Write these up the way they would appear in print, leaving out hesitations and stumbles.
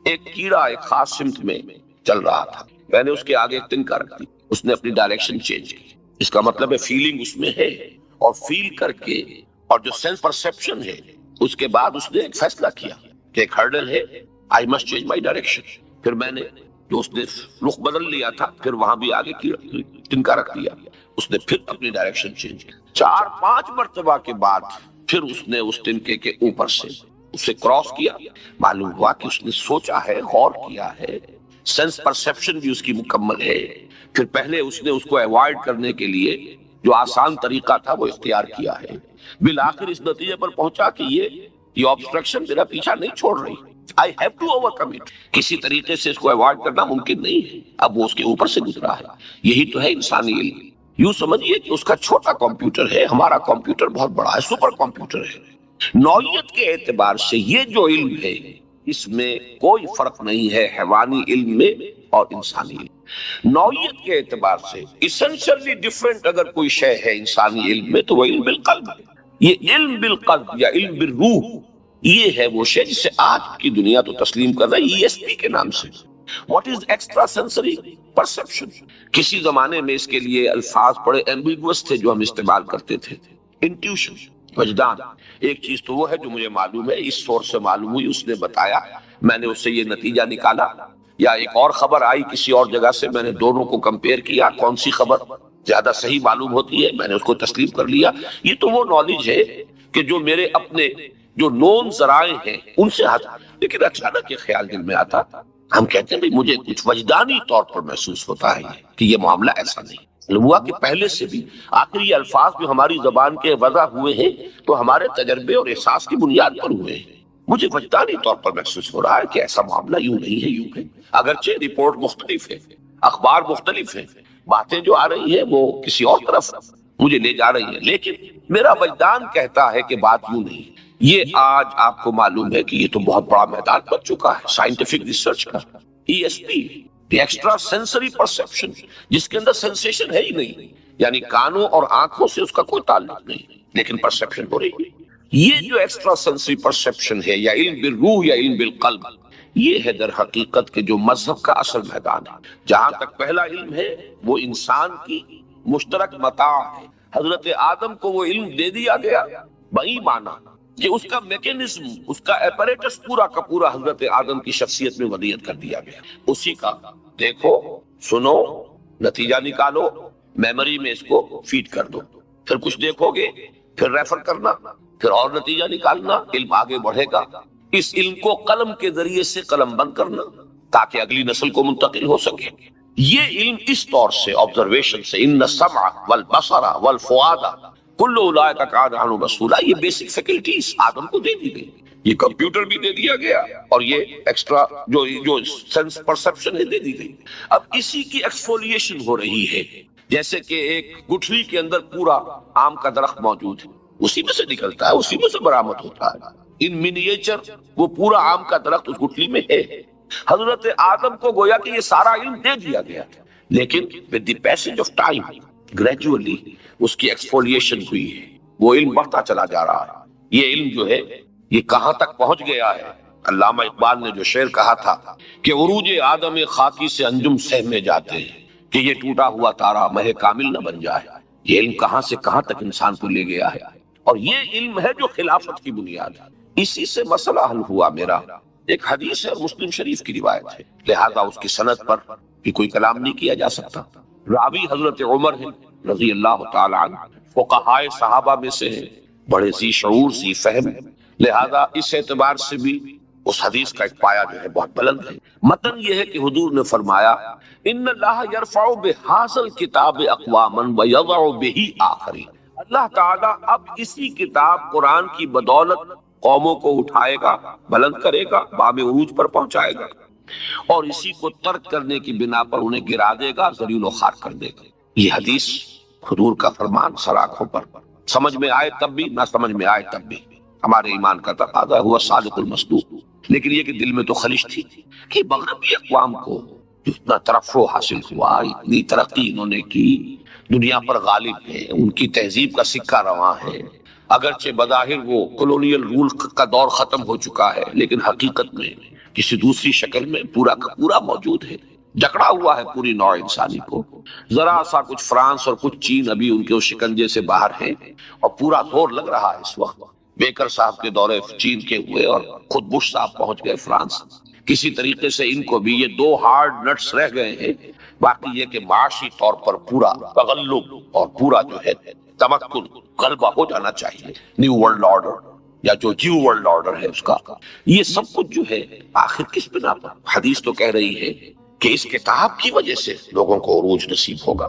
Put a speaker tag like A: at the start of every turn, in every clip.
A: ایک کیڑا ایک خاص سمت میں چل رہا تھا، میں نے اس کے آگے ایک تنکا رکھ دی، اس نے اپنی ڈائریکشن چینج کی۔ اس کا مطلب ہے فیلنگ اس میں ہے، اور فیل کر کے اور جو سینس پرسپشن ہے اس کے بعد اس نے ایک فیصلہ کیا کہ ایک ہرڈل ہے، I must change my direction. پھر میں نے جو اس نے رخ بدل لیا تھا، پھر وہاں بھی آگے تنکا رکھ دیا، اس نے پھر اپنی ڈائریکشن چینج کی۔ 4-5 مرتبہ کے بعد پھر اس نے اس تنکے کے اوپر سے اسے کراس کیا۔ معلوم ہوا کہ اس نے سوچا ہے، غور کیا ہے، سینس پرسپشن بھی اس کی مکمل ہے۔ پھر پہلے اس نے اس کو ایوائڈ کرنے کے لیے جو آسان طریقہ تھا وہ اختیار کیا ہے، بالآخر اس نتیجے پر پہنچا کہ یہ آبسٹرکشن میرا پیچھا نہیں چھوڑ رہی، I have to overcome it۔ کسی طریقے سے اس کو ایوائڈ کرنا ممکن نہیں ہے، اب وہ اس کے اوپر سے گزرا ہے۔ یہی تو ہے انسانی علم۔ یوں سمجھیے کہ اس کا چھوٹا کمپیوٹر ہے، ہمارا کمپیوٹر بہت بڑا ہے، سپر کمپیوٹر ہے۔ نوعیت کے اعتبار سے یہ جو علم ہے اس میں کوئی فرق نہیں ہے حیوانی علم میں اور انسانی علم۔ نوعیت کے اعتبار سے اسینشلی ڈیفرنٹ اگر کوئی شے ہے انسانی علم میں تو وہ علم بالقلب ہے۔ یہ علم بالقلب یا علم بالروح، یہ ہے وہ شے جسے آج کی دنیا تو تسلیم کر رہی ہے ESP کے نام سے۔ What is extra sensory perception? کسی زمانے میں اس کے لیے الفاظ بڑے ایمبیگوس تھے جو ہم استعمال کرتے تھے۔ انٹیوشن، وجدان، ایک چیز تو وہ ہے جو مجھے معلوم ہے، اس سورس سے معلوم ہوئی، اس نے بتایا، میں نے اس سے یہ نتیجہ نکالا، یا ایک اور خبر آئی کسی اور جگہ سے، میں نے دونوں کو کمپیئر کیا، کون سی خبر زیادہ صحیح معلوم ہوتی ہے، میں نے اس کو تسلیم کر لیا۔ یہ تو وہ نالج ہے کہ جو میرے اپنے جو نون ذرائع ہیں ان سے ہٹ۔ لیکن اچانک یہ خیال دل میں آتا، ہم کہتے ہیں مجھے کچھ وجدانی طور پر محسوس ہوتا ہے کہ یہ معاملہ ایسا نہیں۔ ہوا کہ پہلے سے بھی آخر یہ الفاظ جو ہماری زبان کے وضع ہوئے ہیں تو ہمارے تجربے اور احساس کی بنیاد پر ہوئے ہیں۔ مجھے وجدانی طور پر محسوس ہو رہا ہے کہ ایسا معاملہ یوں نہیں ہے، یوں ہے۔ اگرچہ رپورٹ مختلف ہے، اخبار مختلف ہیں، باتیں جو آ رہی ہیں وہ کسی اور طرف مجھے لے جا رہی ہیں، لیکن میرا وجدان کہتا ہے کہ بات یوں نہیں۔ یہ آج آپ کو معلوم ہے کہ یہ تو بہت بڑا میدان بن چکا ہے سائنٹیفک ریسرچ کا۔ ESP، ایکسٹرا سینسری پرسپشن، جس کے اندر سینسیشن ہے ہی نہیں، یعنی کانوں اور آنکھوں سے اس کا کوئی تعلق نہیں، لیکن پرسپشن ہو رہی ہے۔ یہ جو ایکسٹرا سینسری پرسپشن ہے یا علم بالروح یا علم بالقلب، یہ ہے در حقیقت کے جو مذہب کا اصل میدان ہے۔ جہاں تک پہلا علم ہے وہ انسان کی مشترک متاع ہے۔ حضرت آدم کو وہ علم دے دیا گیا بایمانہ کہ اس کا میکینزم، اس کا ایپریٹس پورا کا پورا حضرت آدم کی شخصیت میں ودیعت کر دیا گیا۔ اسی کا دیکھو، سنو، نتیجہ نکالو، میموری میں اس کو فیڈ کر دو، پھر کچھ دیکھو گے، پھر ریفر کرنا، پھر اور نتیجہ نکالنا، علم آگے بڑھے گا۔ اس علم کو قلم کے ذریعے سے قلم بند کرنا تاکہ اگلی نسل کو منتقل ہو سکے۔ یہ علم اس طور سے آبزرویشن سے، ان السمع والبصر والفؤاد کل اولئک کان عنہ مسئولا، یہ بیسک فیکلٹیز آدم کو دے دی گئی، یہ کمپیوٹر بھی دے دیا گیا، اور یہ ایکسٹرا جو سینس پرسپشن ہے دے دی گئی۔ اب اسی کی ایکسفولیشن ہو رہی ہے، جیسے کہ ایک گٹھلی کے اندر پورا آم کا درخت موجود ہے، اسی میں سے نکلتا ہے، اسی میں سے برآمد ہوتا ہے۔ ان منیچر وہ پورا آم کا درخت اس گٹھلی میں ہے۔ حضرت آدم کو گویا کہ یہ سارا علم دے دیا گیا، لیکن with the passage of time gradually اس کی ایکسفولیشن ہوئی ہے، وہ علم بڑھتا چلا جا رہا ہے۔ یہ علم جو ہے یہ کہاں تک پہنچ گیا ہے؟ علامہ اقبال نے جو شعر کہا تھا کہ عروج آدم خاکی سے انجم سہمے جاتے ہیں کہ یہ ٹوٹا ہوا تارا مہ کامل نہ بن جائے۔ یہ علم کہاں سے کہاں تک انسان کو لے گیا ہے، اور یہ علم ہے جو خلافت کی بنیاد ہے۔ اسی سے مسئلہ حل ہوا میرا۔ ایک حدیث ہے، مسلم شریف کی روایت ہے، لہذا اس کی سند پر بھی کوئی کلام نہیں کیا جا سکتا۔ راوی حضرت عمر ہے رضی اللہ تعالی عنہ، فقہائے صحابہ میں سے ہیں، بڑے ذی شعور ذی فہم، لہذا اس اعتبار سے بھی اس حدیث کا ایک پایہ جو ہے بہت بلند ہے۔ متن یہ ہے کہ حضور نے فرمایا ان اللہ یرفع بہذا الکتاب اقواما ویضع بہ آخرین، اللہ تعالیٰ اب اسی کتاب قرآن کی بدولت قوموں کو اٹھائے گا، بلند کرے گا، بام عروج پر پہنچائے گا، اور اسی کو ترک کرنے کی بنا پر انہیں گرا دے گا، ذلیل و خوار کر دے گا۔ یہ حدیث حضور کا فرمان سراخوں پر، سمجھ میں آئے تب بھی، نہ سمجھ میں آئے تب بھی، ہمارے ایمان کا تقاضا ہوا صادق المصدوق۔ لیکن یہ کہ دل میں تو خلش تھی کہ مغربی اقوام کو جتنا ترفع حاصل ہوا، اتنی ترقی انہوں نے کی، دنیا پر غالب ہے، ان کی تہذیب کا سکہ رواں ہے، اگرچہ بظاہر وہ کولونیل رول کا دور ختم ہو چکا ہے، لیکن حقیقت میں کسی دوسری شکل میں پورا کا پورا موجود ہے، جکڑا ہوا ہے پوری نوع انسانی کو۔ ذرا سا کچھ فرانس اور کچھ چین ابھی ان کے اس شکنجے سے باہر ہیں، اور پورا زور لگ رہا ہے اس وقت۔ بیکر صاحب کے دورے چین کے ہوئے اور خود بش صاحب پہنچ گئے فرانس۔ کسی طریقے سے ان کو بھی یہ دو ہارڈ نٹس رہ گئے ہیں، باقی یہ کہ معاشی طور پر پورا تغلب اور پورا جو ہے تمکن، غلبہ ہو جانا چاہیے، نیو ورلڈ آرڈر یا جو نیو ورلڈ آرڈر ہے اس کا۔ یہ سب کچھ جو ہے آخر کس بنا پر؟ حدیث تو کہہ رہی ہے کہ اس کتاب کی وجہ سے لوگوں کو عروج نصیب ہوگا،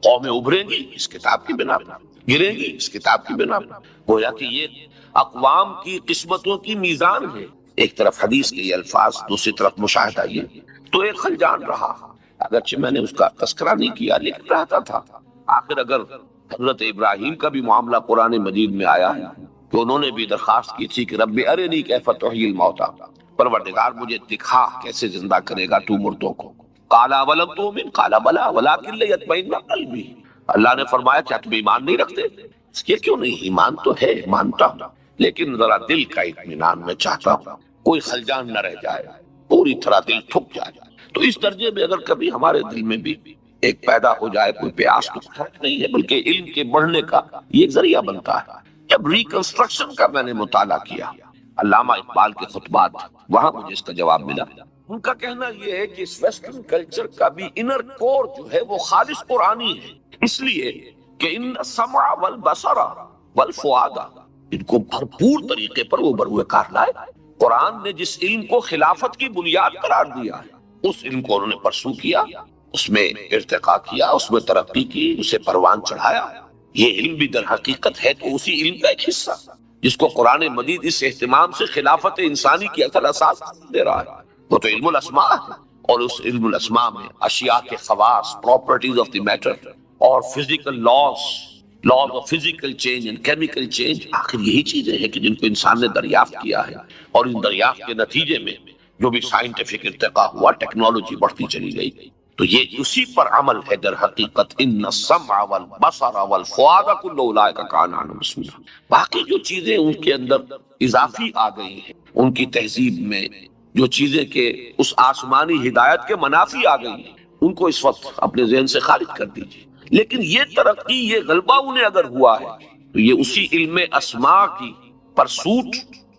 A: قومیں ابھریں گی اس کتاب کی بنا پر، گریں گی اس کتاب کی بنا پر۔ گویا کہ یہ اقوام کی قسمتوں کی میزان ہے، ایک طرف حدیث کے یہ الفاظ، دوسری طرف مشاہدہ یہ تو ایک خلجان رہا۔ اگرچہ میں نے اس کا تذکرہ نہیں کیا لیکن رہتا تھا۔ آخر اگر حضرت ابراہیم کا بھی معاملہ قرآن مجید میں آیا ہے کہ انہوں نے بھی درخواست کی تھی کہ رب ارنی کیف تحیی الموتیٰ، پروردگار مجھے دکھا کیسے زندہ کرے گا تو مردوں کو۔ قال اولم تؤمن قال بلی ولکن لیطمئن قلبی، اللہ نے فرمایا کیا تم ایمان نہیں رکھتے؟ یہ کیوں نہیں، ایمان تو ہے، مانتا ہوں، لیکن ذرا دل کا اطمینان میں چاہتا ہوں، کوئی خلجان نہ رہ جائے، پوری طرح دل ٹھک جائے۔ تو اس درجے میں اگر کبھی ہمارے دل میں بھی ایک پیدا ہو جائے کوئی پیاس، تو فرق نہیں ہے، بلکہ علم کے بڑھنے کا یہ ایک ذریعہ بنتا ہے۔ جب ریکنسٹرکشن کا میں نے مطالعہ کیا، علامہ اقبال کے خطبات، وہاں مجھے اس کا جواب ملا۔ ان کا کہنا یہ ہے کہ اس ویسٹرن کلچر کا بھی انر کور جو ہے وہ خالص قرآنی ہے، اس لیے کہ ان السمع والبصر والفؤاد، ان کو بھرپور طریقے پر وہ بروئے کار لائے۔ قرآن نے جس علم کو خلافت کی بنیاد قرار دیا ہے، اس علم کو انہوں نے پرسو کیا، اس میں ارتقا کیا، اس میں ترقی کی، اسے پروان چڑھایا۔ یہ علم بھی در حقیقت ہے تو اسی علم کا ایک حصہ جس کو قرآن مجید اس اہتمام سے خلافت انسانی کی اصل اساس دے رہا ہے، وہ تو علم الاسماء ہے۔ اور اس علم الاسماء میں اشیاء کے خواص، پراپرٹیز آف دی میٹر، اور physical laws of physical change and chemical change, آخر یہی چیزیں ہیں کہ جن کو انسان نے دریافت کیا ہے، اور ان دریافت کے نتیجے میں جو بھی سائنٹیفک ارتقا ہوا، ٹیکنالوجی بڑھتی چلی گئی، تو یہ اسی پر عمل ہے در حقیقت۔ ان السمع والبصر والفؤاد کل اولئک کان عنہ مسئولا۔ باقی جو چیزیں ان کے اندر اضافی آ گئی ہیں، ان کی تہذیب میں جو چیزیں کہ اس آسمانی ہدایت کے منافی آ گئی ہیں، ان کو اس وقت اپنے ذہن سے خارج کر دیجیے۔ لیکن یہ ترقی، یہ غلبہ انہیں اگر ہوا ہے تو یہ اسی علم اسماء کی پرسوٹ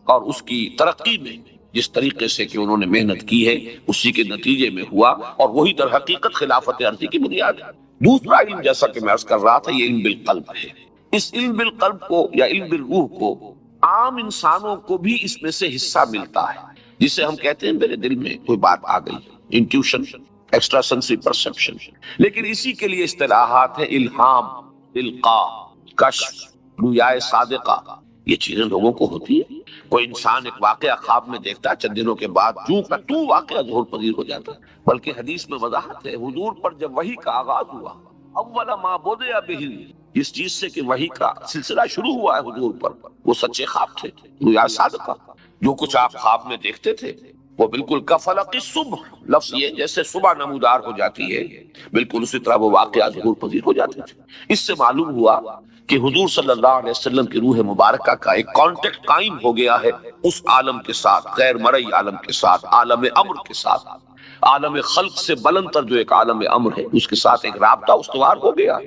A: اور اس کی ترقی میں جس طریقے سے کہ انہوں نے محنت کی ہے، اسی کے نتیجے میں ہوا، اور وہی در حقیقت خلافت عرضی کی بنیاد ہے۔ دوسرا علم جیسا کہ میں عرض کر رہا تھا، یہ علم بالقلب ہے۔ اس علم بالقلب کو یا علم بالروح کو عام انسانوں کو بھی اس میں سے حصہ ملتا ہے، جسے ہم کہتے ہیں میرے دل میں کوئی بات آ گئی، انٹیوشن، ایکسٹرا سینسری پرسپشن۔ لیکن اسی کے لیے اصطلاحات ہیں الہام، القاء، کشف، رؤیا صادقہ، یہ چیزیں لوگوں کو ہوتی ہیں۔ کوئی انسان ایک واقعہ خواب میں دیکھتا ہے، چند دنوں کے بعد تو واقعہ ظہور پذیر ہو جاتا ہے۔ بلکہ حدیث میں وضاحت ہے، حضور پر جب وحی کا آغاز ہوا، اول ما بدأ بہ، اس چیز سے کہ وحی کا سلسلہ شروع ہوا ہے حضور پر، وہ سچے خواب تھے، رؤیا صادقہ۔ جو کچھ آپ خواب میں دیکھتے تھے وہ بالکل کفلق الصبح، لفظ یہ جیسے صبح نمودار ہو جاتی ہے، بالکل اسی طرح وہ واقعہ ظہور پذیر ہو جاتے تھے۔ اس سے معلوم ہوا کہ حضور صلی اللہ علیہ وسلم کی روح مبارکہ کا ایک کانٹیکٹ قائم ہو گیا ہے اس عالم کے ساتھ، غیر مرئی عالم کے ساتھ، عالم امر کے ساتھ، عالم خلق سے بلند تر جو ایک عالم امر ہے، اس کے ساتھ ایک رابطہ استوار ہو گیا۔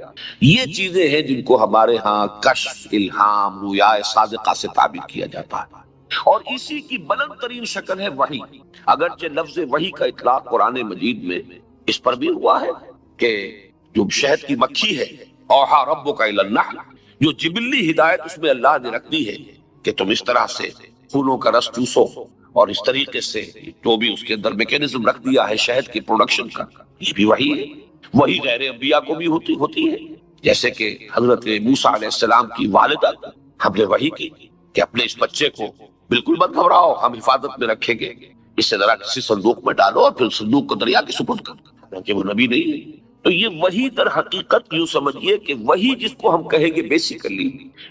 A: یہ چیزیں ہیں جن کو ہمارے ہاں کشف، الہام، رؤیا صادقہ سے تعبیر کیا جاتا ہے، اور اسی کی بلند ترین شکل ہے وحی۔ اگرچہ لفظ وحی کا اطلاق قرآن مجید میں اس پر بھی ہوا ہے کہ جو شہد کی مکھی ہے، اوحا ربک الی النحل، جو جبلی ہدایت اس میں اللہ نے رکھ دی ہے کہ تم اس طرح سے پھولوں کا رس چوسو، اور اس طریقے سے جو بھی اس کے اندر میکینزم رکھ دیا ہے شہد کی پروڈکشن کا، یہ بھی وحی ہے۔ وہی غیر انبیاء کو بھی ہوتی ہے، جیسے کہ حضرت موسیٰ علیہ السلام کی والدہ ہم نے وحی کی کہ اپنے اس بچے کو بالکل مت گھبراؤ، ہم حفاظت میں رکھیں گے، اسے ذرا کسی صندوق میں ڈالو اور پھر صندوق کو دریا کے سپرد کر دو، کیونکہ وہ نبی نہیں ہے۔ تو یہ وہی در حقیقت یوں سمجھیے کہ وہی جس کو ہم کہیں گے بیسیکلی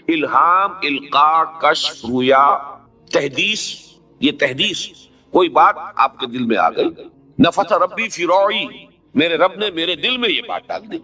A: الہام، القاء، کشف، رؤیا، تحدیث۔ یہ تحدیث، کوئی بات آپ کے دل میں آ گئی، نفث ربی فی روعی، میرے رب نے میرے دل میں یہ بات ڈال دی۔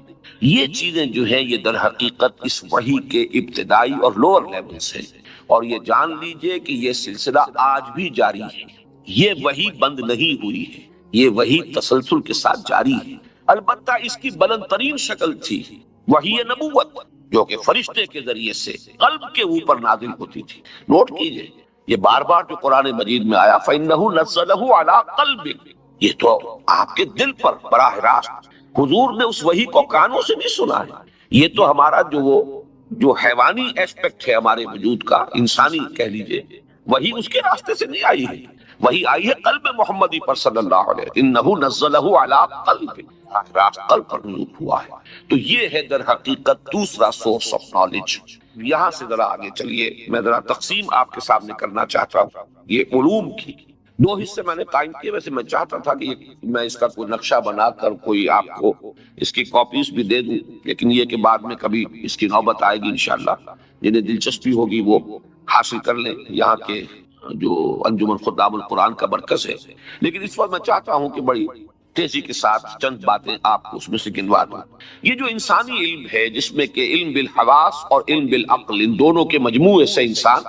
A: یہ چیزیں جو ہیں یہ در حقیقت اس وحی کے ابتدائی اور لوور لیول سے، اور یہ جان لیجئے کہ یہ سلسلہ آج بھی جاری ہے۔ یہ وہی بند نہیں ہوئی ہے، یہ وہی تسلسل کے ساتھ جاری ہے۔ البتہ اس کی بلند ترین شکل تھی وہی نبوت، جو کہ فرشتے کے ذریعے سے قلب کے اوپر نازل ہوتی تھی۔ نوٹ کیجئے یہ بار بار جو قرآن مجید میں آیا فَإِنَّهُ نَزَّلَهُ عَلَىٰ قَلْبِكَ، یہ تو آپ کے دل پر براہ راست حضور نے اس وحی کو کانوں سے بھی سنا ہے۔ یہ تو ہمارا جو حیوانی ایسپیکٹ ہے ہمارے وجود کا، انسانی کہہ لیجئے، وہی اس کے راستے سے نہیں آئی ہے، وہی آئی ہے قلب محمدی پر صلی اللہ علیہ وسلم۔ انہ نزلہ علی قلب، راست قلب پر نزول ہوا ہے۔ تو یہ ہے در حقیقت دوسرا سورس آف نالج۔ یہاں سے ذرا آگے چلیے، میں ذرا تقسیم آپ کے سامنے کرنا چاہتا ہوں یہ علوم کی۔ دو حصے میں نے قائم کیے، ویسے میں چاہتا تھا کہ میں اس کا کوئی نقشہ بنا کر کوئی آپ کو اس کی کاپیز بھی دے دوں، لیکن یہ کہ بعد میں کبھی اس کی نوبت آئے گی انشاءاللہ، جنہیں دلچسپی ہوگی وہ حاصل کر لیں۔ یہاں کے جو انجمن خطاب القرآن کا مرکز ہے، لیکن اس وقت میں چاہتا ہوں کہ بڑی تیزی کے ساتھ چند باتیں آپ کو اس میں سے گنوا دوں۔ یہ جو انسانی علم ہے، جس میں کہ علم بالحواس اور علم بالعقل، ان دونوں کے مجموعے سے انسان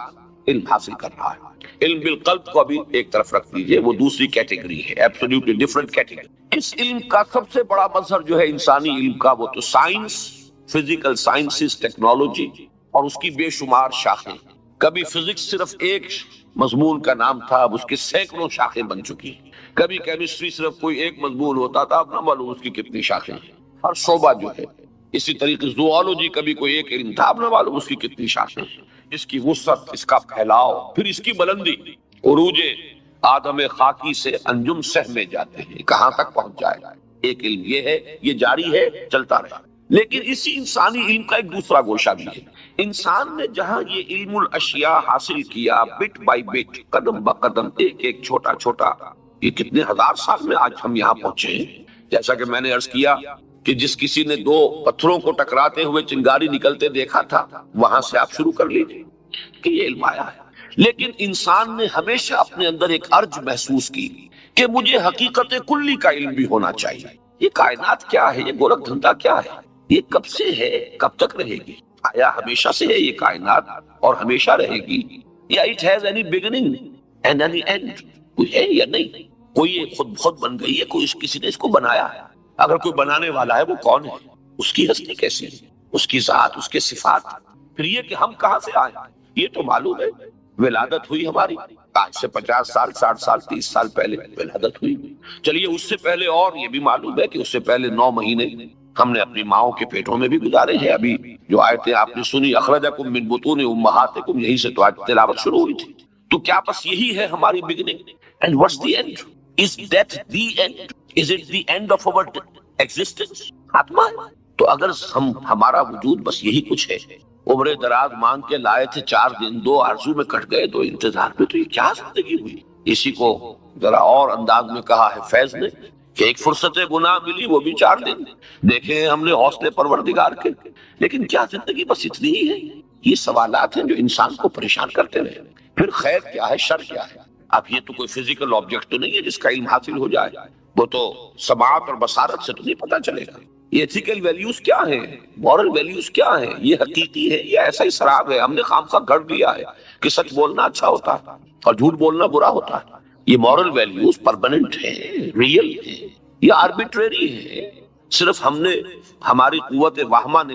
A: علم حاصل کر رہا ہے۔ علم بالقلب کو ابھی ایک طرف رکھ دیجئے، وہ دوسری کیٹیگری ہے، ایبسولوٹلی ڈیفرنٹ کیٹیگری۔ اس علم کا سب سے بڑا مظہر جو ہے انسانی علم کا، وہ تو سائنس، فزیکل سائنسز، ٹیکنالوجی اور اس کی بے شمار شاخیں۔ کبھی فزکس صرف ایک مضمون کا نام تھا، اب اس کے سینکڑوں شاخیں بن چکی ہیں۔ کبھی کیمسٹری صرف کوئی ایک مضمون ہوتا تھا، اب نہ معلوم اس کی کتنی شاخیں ہیں، ہر شعبہ جو ہے۔ اسی طریقے زوالوجی کبھی کوئی ایک علم تھا، اب نہ معلوم اس کی کتنی شاخیں ہیں، اس کی وسعت، اس کا پھیلاؤ، پھر اس کی بلندی۔ عروج آدم خاکی سے انجم سہ میں جاتے ہیں، کہاں تک پہنچ جائے گا ایک علم، یہ ہے، یہ جاری ہے، چلتا رہے۔ لیکن اسی انسانی علم کا ایک دوسرا گوشہ بھی ہے۔ انسان نے جہاں یہ علم الاشیاء حاصل کیا، بٹ بائی بٹ، قدم بقدم، ایک ایک چھوٹا چھوٹا، یہ کتنے ہزار سال میں آج ہم یہاں پہنچے ہیں۔ جیسا کہ میں نے عرض کیا کہ جس کسی نے دو پتھروں کو ٹکراتے ہوئے چنگاری نکلتے دیکھا تھا، وہاں سے آپ شروع کر لیجیے کہ یہ علم آیا ہے۔ لیکن انسان نے ہمیشہ اپنے اندر ایک ارج محسوس کی کہ مجھے حقیقت کلی کا علم بھی ہونا چاہیے۔ یہ کائنات کیا ہے، یہ گورکھ دھندا کیا ہے، یہ کب سے ہے، کب تک رہے گی؟ آیا ہمیشہ سے ہے یہ کائنات اور ہمیشہ رہے گی، یا it has any beginning and any and? کوئی ہے یا نہیں؟ کوئی یہ خود بن گئی ہے، کوئی کسی نے اس کو بنایا ہے؟ اگر کوئی بنانے والا ہے وہ کون ہے؟ اس کی ہستی کیسی ہے، اس کی ذات، اس کے صفات؟ پھر یہ کہ ہم کہاں سے آئے، یہ تو معلوم ہے۔ ولادت ہوئی ہماری آج سے 50 سال، 60 سال، 30 سال پہلے ولادت ہوئی۔ چلیے اس سے پہلے اور یہ بھی معلوم ہے کہ اس سے پہلے 9 مہینے ہم نے اپنی ماؤں کے پیٹوں میں بھی گزارے ہیں۔ ابھی جو آیتیں آپ نے سنی، اخرجکم من بطون امہاتکم، یہی سے تو آج تلاوت شروع ہوئی تھی۔ تو کیا بس یہی ہے ہماری beginning? And what's the end? Is that the end? Is it the end of our existence? خاتمہ ہے؟ تو اگر ہمارا وجود بس یہی کچھ ہے، عمر دراز مانگ کے لائے تھے 4 دن، 2 آرزو میں کٹ گئے، تو انتظار میں، تو یہ کیا زندگی ہوئی؟ اسی کو ذرا اور انداز میں کہا ہے فیض نے کہ ایک فرصت گناہ ملی، وہ بھی 4 دن دیکھے ہم نے حوصلے پروردگار کے۔ لیکن کیا زندگی بس اتنی ہی ہے؟ یہ سوالات ہیں جو انسان کو پریشان کرتے رہے۔ پھر خیر کیا ہے، شر کیا ہے؟ اب یہ تو کوئی فزیکل آبجیکٹ تو نہیں ہے جس کا علم حاصل ہو جائے، وہ تو سماعت اور بصارت سے تو نہیں پتا چلے گا۔ یہ ایتھیکل ویلیوز کیا ہیں، مورل ویلیوز کیا ہیں، یہ حقیقی ہے یا ایسا ہی سراب ہے؟ ہم نے خامخواہ گھڑ دیا ہے کہ سچ بولنا اچھا ہوتا ہے اور جھوٹ بولنا برا ہوتا ہے۔ یہ مورل ویلیوز پرماننٹ ہیں، ریئل ہیں یا آربیٹریری ہیں؟ صرف ہم نے، ہماری قوت واہمہ نے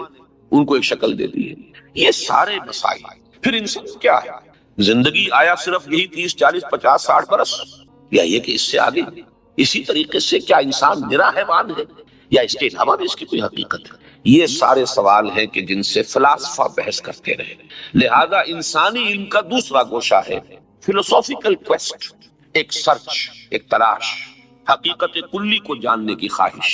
A: ان کو ایک شکل دے دی ہے۔ یہ سارے مسائل۔ پھر انسان کیا ہے؟ زندگی آیا صرف یہی 30 40 50 60 برس، یا یہ کہ اس سے آگے؟ اسی طریقے سے کیا انسان نرا حیوان ہے یا اس کے علاوہ بھی اس کی کوئی حقیقت ہے؟ یہ سارے سوال ہیں کہ جن سے فلاسفہ بحث کرتے رہے۔ لہذا انسانی علم کا دوسرا گوشہ ہے فلسافیکل کویسٹ، ایک سرچ، ایک تلاش، حقیقت کلی کو جاننے کی خواہش۔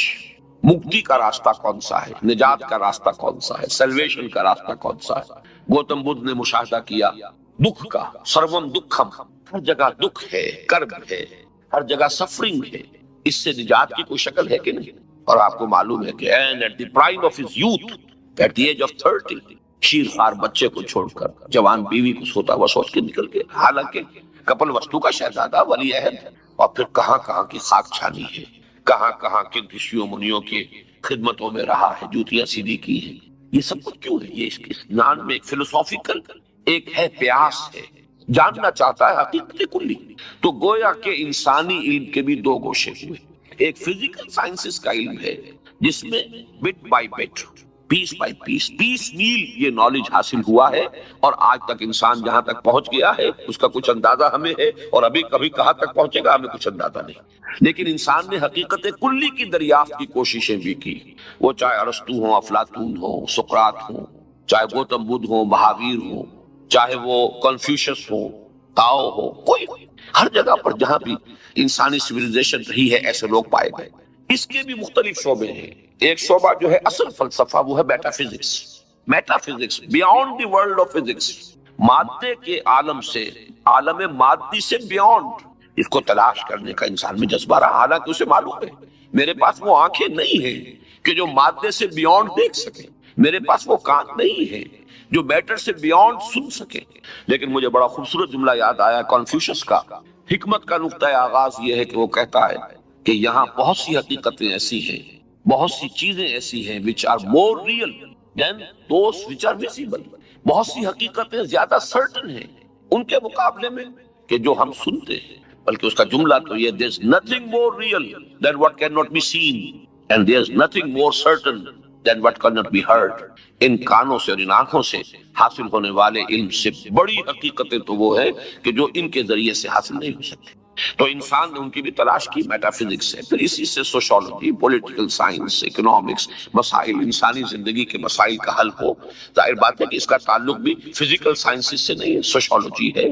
A: مکتی کا راستہ کون سا ہے، نجات کا راستہ کون سا ہے، سیلویشن کا راستہ کون سا ہے؟ گوتم بدھ نے مشاہدہ کیا دکھ کا، سروم دکھم، ہر جگہ دکھ ہے، کرب ہے، ہر جگہ سفرنگ ہے۔ اس سے نجات کی کوئی شکل ہے کہ نہیں؟ اور آپ کو معلوم ہے کہ at the prime of his youth, at the age of 30، شیر خوار بچے کو چھوڑ کر جوان بیوی کو سوتا ہوا سوچ کے نکل گئے، حالانکہ کپل وستو کا شہزادہ ولی عہد ہے، اور پھر کہاں کہاں کی خاک چھانی ہے، کہاں کہاں کن رشیوں منیوں کی خدمتوں میں رہا ہے، جوتیاں سیدھی کی ہیں۔ یہ سب کچھ کیوں ہے؟ یہ اس نان میں ایک فلسافیکل ایک ہے، پیاس ہے، جاننا چاہتا ہے حقیقت کلی۔ تو گویا کہ انسانی علم کے بھی دو گوشے ہوئے، ایک فزیکل سائنسز کا علم ہے جس میں bit by bit, piece by piece, piecemeal یہ نالج حاصل ہوا ہے، اور آج تک انسان جہاں تک پہنچ گیا ہے اس کا کچھ اندازہ ہمیں ہے، اور ابھی کبھی کہاں تک پہنچے گا ہمیں کچھ اندازہ نہیں۔ لیکن انسان نے حقیقت کلی کی دریافت کی کوششیں بھی کی، وہ چاہے ارسطو ہوں، افلاطون ہوں، سقراط ہوں، چاہے گوتم بدھ ہوں، مہاویر ہوں، چاہے وہ کنفیوشس ہو، تاؤ ہو، کوئی ہر جگہ پر جہاں بھی انسانی سویلائزیشن رہی ہے ایسے لوگ پائے گئے۔ اس کے بھی مختلف شعبے ہیں۔ ایک شعبہ جو ہے اصل فلسفہ وہ ہے meta physics, meta physics beyond the world of physics, مادے کے عالم سے، عالم مادی سے بیانڈ، اس کو تلاش کرنے کا انسان میں جذبہ رہا، حالانکہ اسے معلوم ہے میرے پاس وہ آنکھیں نہیں ہیں کہ جو مادے سے بیانڈ دیکھ سکیں، میرے پاس وہ کان نہیں ہے جو میٹر سے بیانڈ سن سکے۔ لیکن مجھے بڑا خوبصورت جملہ یاد آیا کنفیوشس کا۔ حکمت کا نقطۂ آغاز یہ ہے کہ وہ کہتا ہے کہ یہاں بہت سی حقیقتیں ایسی ہیں، بہت سی چیزیں ایسی ہیں which are more real than those which are visible، بہت سی حقیقتیں زیادہ certain ہیں ان کے مقابلے میں کہ جو ہم سنتے ہیں۔ بلکہ اس کا جملہ تو یہ there's nothing more real than what cannot be seen and there's nothing more certain than what cannot be heard۔ ان کانوں سے اور ان آنکھوں سے حاصل ہونے والے علم سے بڑی حقیقتیں تو وہ ہے کہ جو ان کے ذریعے سے حاصل نہیں ہو سکتی۔ تو انسان نے ان کی بھی تلاش کی میٹا فزکس سے، پھر اسی سے سوشالوجی، پولیٹیکل سائنس، اکنامکس، مسائل انسانی زندگی کے مسائل کا حل ہو۔ ظاہر بات ہے کہ اس کا تعلق بھی فزیکل سائنسز سے نہیں ہے، سوشالوجی ہے،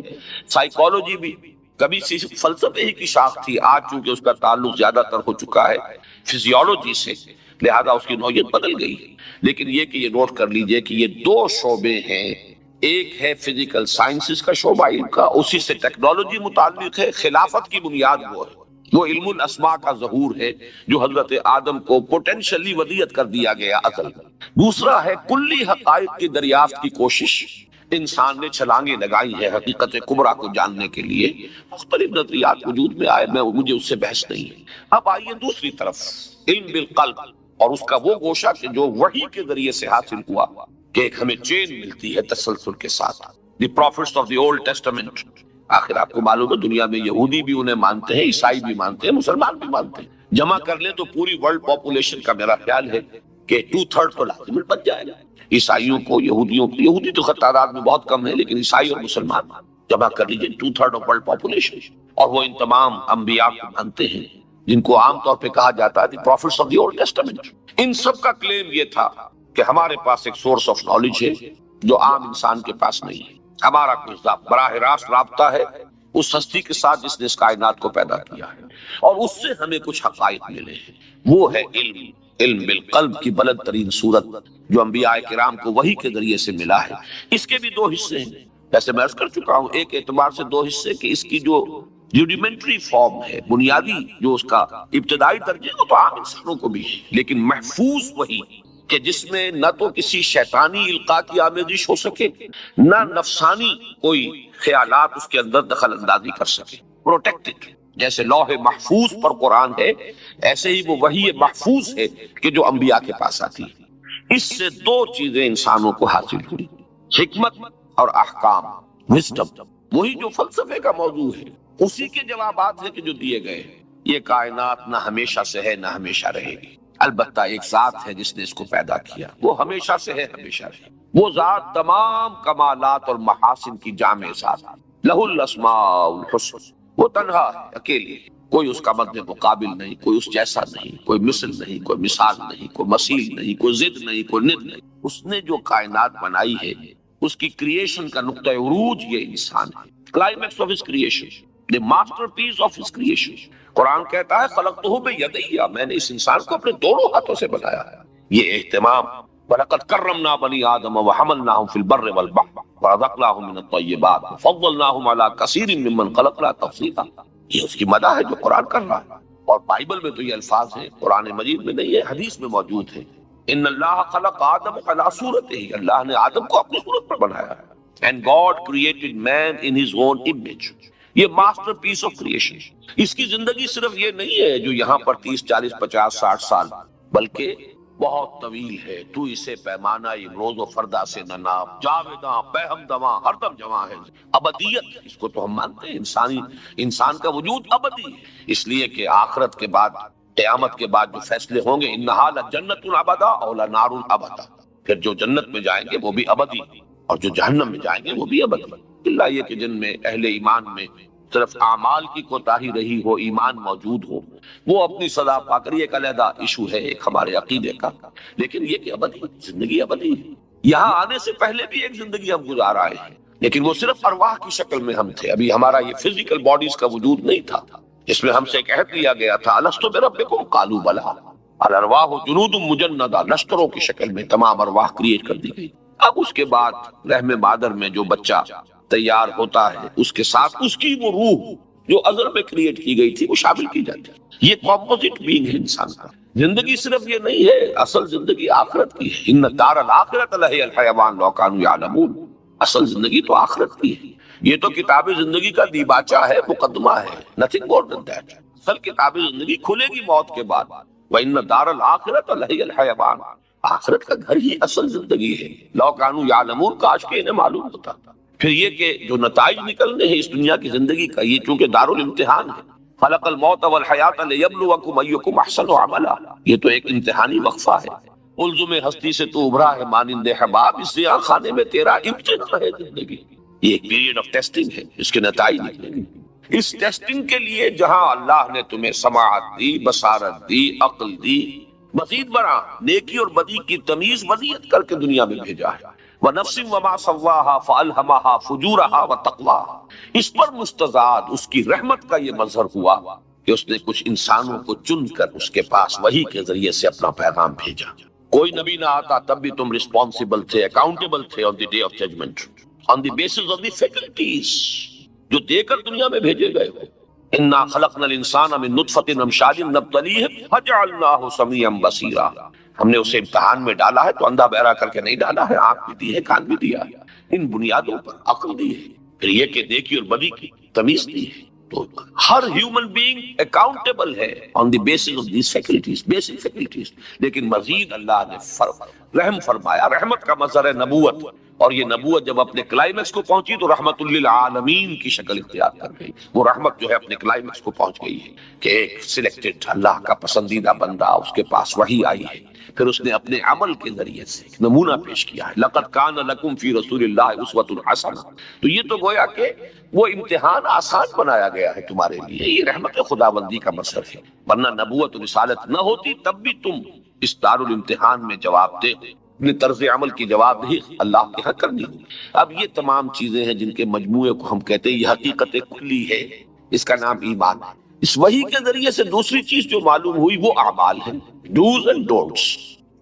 A: سائیکالوجی بھی کبھی صرف فلسفے ہی کی شاخ تھی، آج چونکہ اس کا تعلق زیادہ تر ہو چکا ہے فزیولوجی سے، لہذا اس کی نوعیت بدل گئی۔ لیکن یہ کہ یہ نوٹ کر لیجئے کہ یہ دو شعبے ہیں، ایک ہے فزیکل سائنسز کا شعبہ علم کا، اسی سے ٹیکنالوجی متعلق ہے، خلافت کی بنیاد وہ ہے، وہ علم الاسماء کا ظہور ہے جو حضرت آدم کو پوٹینشلی ودیعت کر دیا گیا ازل۔ دوسرا ہے کلی حقائق کی دریافت کی کوشش، انسان نے چھلانگیں لگائی ہے حقیقت کبریٰ کو جاننے کے لیے، مختلف نظریات وجود میں آئے، مجھے اس سے بحث نہیں ہے۔ اب آئیے دوسری طرف، علم بالقلب، اور اس کا وہ گوشہ کہ جو وحی کے ذریعے سے حاصل ہوا، کہ ایک ہمیں چین ملتی ہے تسلسل کے ساتھ، the prophets of the Old Testament. آخر آپ کو معلوم ہے دنیا میں یہودی بھی انہیں مانتے ہیں، عیسائی بھی مانتے ہیں، مسلمان بھی مانتے ہیں۔ جمع کر لیں تو پوری ورلڈ پاپولیشن کا میرا خیال ہے کہ 2/3 تو لازم بن جائے گا۔ عیسائیوں کو، یہودیوں کو، یہودی تو خود تعداد میں بہت کم ہے، لیکن عیسائی اور مسلمان جمع کر لیجیے 2/3 آف ورلڈ پاپولیشن، اور وہ ان تمام انبیاء کو مانتے ہیں جن کو عام طور پہ کہا جاتا ہے the prophets of the Old Testament. ان سب کا کلیم یہ تھا کہ ہمارے پاس ایک سورس آف نالج ہے جو عام انسان کے پاس نہیں ہے، ہمارا کوئی براہ راست رابطہ ہے اس ہستی کے ساتھ جس نے اس کائنات کو پیدا کیا ہے، اور اس سے ہمیں کچھ حقائق ملے ہیں، وہ ہے علم، علم بالقلب کی بلند ترین صورت جو انبیاء کرام کو وحی کے ذریعے سے ملا ہے۔ اس کے بھی دو حصے ہیں، جیسے میں عرض کر چکا ہوں، ایک اعتبار سے دو حصے کہ اس کی جو ریڈیمنٹری فارم ہے، بنیادی جو اس کا ابتدائی درجے وہ تو عام انسانوں کو بھی ہے، لیکن محفوظ وہی کہ جس میں نہ تو کسی شیطانی القاء کی آمیزش ہو سکے، نہ نفسانی کوئی خیالات اس کے اندر دخل اندازی کر سکے، پروٹیکٹڈ۔ جیسے لوح محفوظ پر قرآن ہے، ایسے ہی وہ وحی محفوظ ہے کہ جو انبیاء کے پاس آتی ہے۔ اس سے دو چیزیں انسانوں کو حاصل ہوئی، حکمت اور احکام، وزڈم، وہی جو فلسفے کا موضوع ہے، اسی کے جوابات ہیں کہ جو دیے گئے ہیں۔ یہ کائنات نہ ہمیشہ سے ہے نہ ہمیشہ رہے گی، البتہ ایک ذات ہے جس نے اس کو پیدا کیا، وہ ہمیشہ سے ہے، ہمیشہ رہے گی۔ وہ ذات تمام کمالات اور محاسن کی جامع ذات، لہ الاسماء الحسن، وہ تنہا ہے، اکیلی ہے، کوئی اس کا مد مقابل نہیں، کوئی اس جیسا نہیں، کوئی مثل نہیں، کوئی مثال نہیں، کوئی مثیل نہیں، کوئی ضد نہیں، کوئی ند نہیں۔ اس نے جو کائنات بنائی ہے، اس کی کریشن کا نقطہ عروج یہ انسان ہے، climax of his creation, the masterpiece of his creation۔ قرآن کہتا ہے خلقتہ بیدی، میں نے اس انسان کو اپنے دونوں ہاتھوں سے بنایا ہے۔ یہ اہتمام، وَلَقَدْ كَرَّمْنَا بَنِي آدَمَ وَحَمَلْنَاهُمْ فِي الْبَرِّ وَالْبَحْرِ وَرَزَقْنَاهُمْ مِنَ الطَّيِّبَاتِ وَفَضَّلْنَاهُمْ عَلَى كَثِيرٍ مِّمَّنْ خَلَقْنَا تَفْضِيلًا۔ یہ اس کی مدح ہے جو قرآن کر رہا ہے، اور بائبل میں تو یہ الفاظ ہیں، قرآن مجید میں نہیں ہے، حدیث میں موجود ہے۔ ان اللہ خلق آدم علی صورتہ، اللہ نے آدم کو اپنی صورت پر بنایا ہے۔ And God created man in his own image۔ یہ ماسٹر پیس آف کریشن۔ اس کی زندگی صرف یہ نہیں ہے جو یہاں پر 30 40 50 60 سال، بلکہ بہت طویل ہے، تو اسے پیمانہ روز و فردا سے نہ ناپ، جاویداں بہم دواں ہر دم جمع ہے۔ ابدیت، اس کو تو ہم مانتے ہیں، انسان کا وجود ابدی ہے، اس لیے کہ آخرت کے بعد، قیامت کے بعد جو فیصلے ہوں گے، انہا لجنت ابدا اور لنار ابدا، پھر جو جنت میں جائیں گے وہ بھی ابدی، اور جو جہنم میں جائیں گے وہ بھی ابدی، اللہ یہ کہ جن میں اہل ایمان میں صرف اعمال کی کوتاہی رہی ہو، ایمان موجود ہو، وہ اپنی سزا پا کر، یہ ایک علیحدہ ایشو ہے ایک ہمارے عقیدے کا، لیکن یہ کہ ابدی زندگی ابدی ہے۔ یہاں آنے سے پہلے بھی ایک زندگی ہم گزار آئے ہیں، لیکن وہ صرف ارواح کی شکل میں ہم تھے، ابھی ہمارا یہ فزیکل باڈیز کا وجود نہیں تھا، جس میں ہم سے ایک عہد لیا گیا تھا، الستو بربکم قالوا بلی، الارواح جنود مجندہ، لشکروں کی شکل میں تمام ارواح کریٹ کر دی گئی۔ اب اس کے بعد رحم مادر میں جو بچہ تیار ہوتا ہے، اس کے ساتھ اس کی وہ روح جو ازل میں کریٹ کی گئی تھی وہ شامل کی جاتی ہے۔ یہ کمپوزٹ بینگ ہے انسان کا۔ زندگی صرف یہ نہیں ہے، اصل زندگی آخرت کی ہے، ان دار الاخرۃ لہی الحیوان لو کانوا یعلمون، اصل زندگی تو آخرت کی ہے۔ یہ تو کتاب زندگی کا دیباچہ ہے، مقدمہ ہے، نتھنگ مور دین دیٹ۔ اصل کتاب زندگی کھلے گی موت کے بعد، وَإِنَّ دَارَ الْآخِرَةَ لَهِيَ الْحَيَوَانُ، آخرت کا گھر ہی اصل زندگی ہے، لو کانوا یعلمون، کاش کہ انہیں معلوم ہوتا۔ پھر یہ کہ جو نتائج نکلنے ہیں اس دنیا کی زندگی کا، یہ چونکہ دارالامتحان ہے، خلق الموت والحیات لیبلوکم ایکم احسن عملا، یہ تو ایک امتحانی وقفہ ہے۔ الزم ہستی سے تو ابھرا ہے مانند حباب، اس زیاں خانے میں تیرا امتحان ہے زندگی، یہ ایک پیریڈ آف ٹیسٹنگ ہے، اس کے نتائج نکلیں گے۔ اس ٹیسٹنگ کے لیے جہاں اللہ نے تمہیں سماعت دی، بصارت دی، عقل دی، مزید برآں نیکی اور بدی کی تمیز وضیعت کر کے دنیا میں بھیجا ہے، وَنَفْسٍ وَمَا سَوَّاهَا فَأَلْهَمَهَا فُجُورَهَا وَتَقْوَاهَا، اس پر مستزاد اس کی رحمت کا یہ مظہر ہوا کہ اس نے کچھ انسانوں کو چن کر اس کے پاس وحی کے ذریعے سے اپنا پیغام بھیجا۔ کوئی نبی نہ آتا تب بھی تم رسپانسیبل تھے، اکاؤنٹیبل تھے on the day of judgement, on the basis of the faculties جو دے کر دنیا میں بھیجے گئے ہو۔ انا خلقنا الانسان من نطفۃ امشاج نبتلیہ فجعلناہ سمیعا بصیرا، ہم نے اسے امتحان میں ڈالا ہے تو اندھا بہرا کر کے نہیں ڈالا ہے، آنکھ بھی دی ہے، کان بھی دیا ہے، ان بنیادوں پر عقل دی ہے، پھر یہ کہ نیکی اور بدی کی تمیز دی ہے۔ تو ہر ہیومن بینگ اکاؤنٹیبل ہے on the basis of these faculties, basic faculties, لیکن مزید اللہ نے رحم فرمایا۔ رحمت کا مظہر ہے نبوت، اور یہ نبوت جب اپنے کلائمیکس کو پہنچی تو رحمت للعالمین کی شکل اختیار کر گئی۔ وہ رحمت جو ہے اپنے کلائمیکس کو پہنچ گئی ہے کہ ایک سلیکٹڈ اللہ کا پسندیدہ بندہ، اس کے پاس وحی آئی ہے، پھر اس نے اپنے عمل کے ذریعے سے ایک نمونہ پیش کیا ہے، لقد کان لکم فی رسول اللہ اسوۃ حسنہ۔ تو یہ تو گویا کہ وہ امتحان آسان بنایا گیا ہے تمہارے لیے، یہ رحمت خداوندی کا مظہر ہے، ورنہ نبوت و رسالت نہ ہوتی تب بھی تم اس دارالامتحان میں جواب دے، اپنے طرز عمل کی جواب دہی اللہ کے ہاں کرنی ہوگی۔ اب یہ تمام چیزیں ہیں جن کے مجموعے کو ہم کہتے ہیں یہ حقیقت کلی ہے، اس کا نام ایمان ہے۔ اس وحی کے ذریعے سے دوسری چیز جو معلوم ہوئی وہ اعمال ہیں، ڈوز اینڈ ڈونٹس،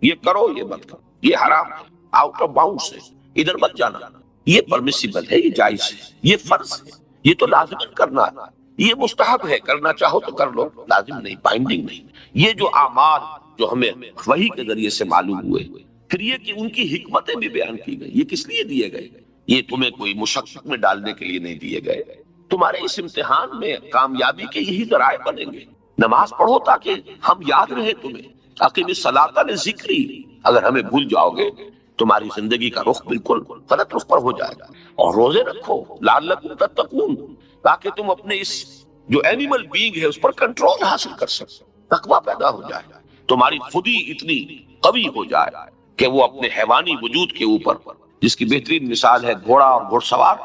A: یہ کرو یہ مت کرو، یہ حرام ہے، آؤٹ آف باؤنڈس ہے، ادھر مت جانا، یہ پرمیسیبل ہے، یہ جائز ہے، یہ فرض ہے، یہ تو لازمن کرنا ہے، یہ مستحب ہے، کرنا چاہو تو کر لو، لازم نہیں، بائنڈنگ نہیں۔ یہ جو اعمال جو ہمیں وحی کے ذریعے سے معلوم ہوئے، پھر یہ کہ ان کی حکمتیں بھی بیان کی گئی، یہ کس لیے دیے گئے؟ یہ تمہیں کوئی مشقت میں ڈالنے کے لیے نہیں دیے گئے، تمہارے اس امتحان میں کامیابی کے یہی ذرائع بنیں گے۔ نماز پڑھو تاکہ ہم یاد رہے تمہیں، تاکہ الصلاۃ لذکری، اگر ہمیں بھول جاؤ گے تمہاری زندگی کا رخ بالکل غلط رخ پر ہو جائے گا۔ اور روزے رکھو لعلکم تتقون، تاکہ تم اپنے اس جو اینیمل بینگ ہے اس پر کنٹرول حاصل کر سکو، تقویٰ پیدا ہو جائے، تمہاری خودی اتنی قوی ہو جائے کہ وہ اپنے حیوانی وجود کے اوپر، جس کی بہترین مثال ہے گھوڑا اور گھڑ سوار،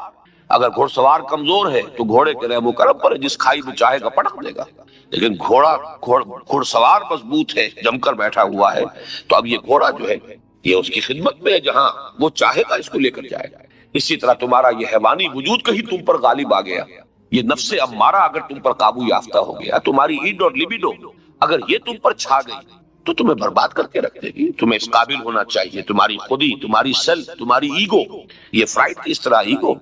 A: اگر گھڑ سوار کمزور ہے تو گھوڑے کے رحم و کرم پر جس کھائی میں چاہے گا پٹک دے گا، لیکن گھڑ سوار مضبوط ہے، جم کر بیٹھا ہوا ہے، تو اب یہ گھوڑا جو ہے یہ اس کی خدمت میں ہے، جہاں وہ چاہے گا اس کو لے کر جائے گا۔ اسی طرح تمہارا یہ حیوانی وجود کہیں تم پر غالب آ گیا، یہ نفس امارہ اگر تم پر قابو یافتہ ہو گیا، تمہاری ایڈ اور لیبیڈو اگر یہ تم پر چھا گئی تو تمہیں برباد کر کے رکھ دے گی۔ تمہیں اس قابل ہونا چاہیے، تمہاری خودی، تمہاری سیلف، تمہاری ایگو، یہ فرائڈ کی اس طرح ایگو،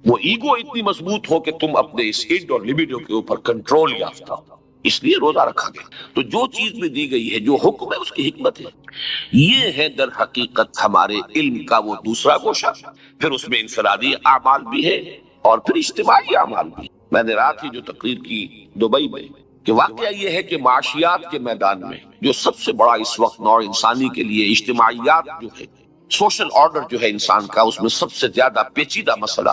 A: وہ ایگو اتنی مضبوط ہو کہ تم اپنے اس ایڈ اور لیبیڈو کے اوپر کنٹرول یافتہ ہو، اس لیے روزہ رکھا گیا۔ تو جو چیز بھی دی گئی ہے، جو حکم ہے، اس کی حکمت ہے۔ یہ ہے در حقیقت ہمارے علم کا وہ دوسرا گوشہ، پھر اس میں انفرادی اعمال بھی ہے اور پھر اجتماعی اعمال بھی۔ میں نے رات ہی جو تقریر کی دبئی میں، کہ واقعہ یہ ہے کہ معاشیات کے میدان میں جو سب سے بڑا اس وقت نوع انسانی کے لیے اجتماعیات جو ہے، سوشل آرڈر جو ہے انسان کا، اس میں سب سے زیادہ پیچیدہ مسئلہ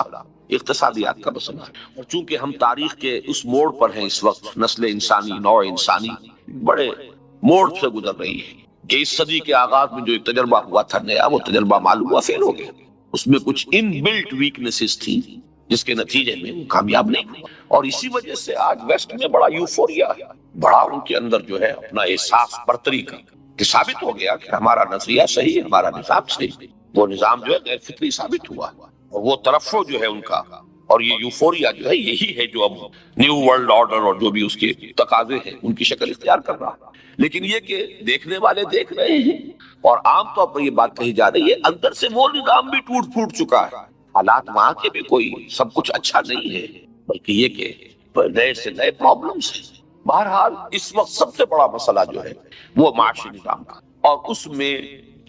A: اقتصادیات کا مسئلہ ہے۔ اور چونکہ ہم تاریخ کے اس موڑ پر ہیں اس وقت، نسل انسانی، نوع انسانی بڑے موڑ سے گزر رہی ہے کہ اس صدی کے آغاز میں جو ایک تجربہ ہوا تھا نیا، وہ تجربہ معلوم ہوا فیل ہو گیا۔ اس میں کچھ ان بلٹ ویکنیسز تھی جس کے نتیجے میں وہ کامیاب نہیں ہوا، اور اسی وجہ سے آج ویسٹ میں بڑا یوفوریا ہے، بڑا ان کے اندر جو ہے اپنا احساس برتری کا، کہ ثابت ہو گیا کہ ہمارا نظریہ صحیح ہے، ہمارا نظام صحیح ہے۔ وہ نظام جو ہے غیر فطری ثابت ہوا، اور وہ ترفع جو ہے ان کا، اور یہ یوفوریا جو ہے، یہی ہے جو اب نیو ورلڈ آرڈر اور جو بھی اس کے تقاضے ہیں ان کی شکل اختیار کر رہا ہے۔ لیکن یہ کہ دیکھنے والے دیکھ رہے ہیں، اور عام طور پر یہ بات کہی جا رہی ہے اندر سے وہ نظام بھی ٹوٹ پھوٹ چکا ہے، حالات وہاں کے بھی کوئی سب کچھ اچھا نہیں ہے، بلکہ یہ کہ نئے سے نئے پرابلمز ہیں۔ بہرحال اس وقت سب سے بڑا مسئلہ جو ہے وہ معاشی نظام کا، اور اس میں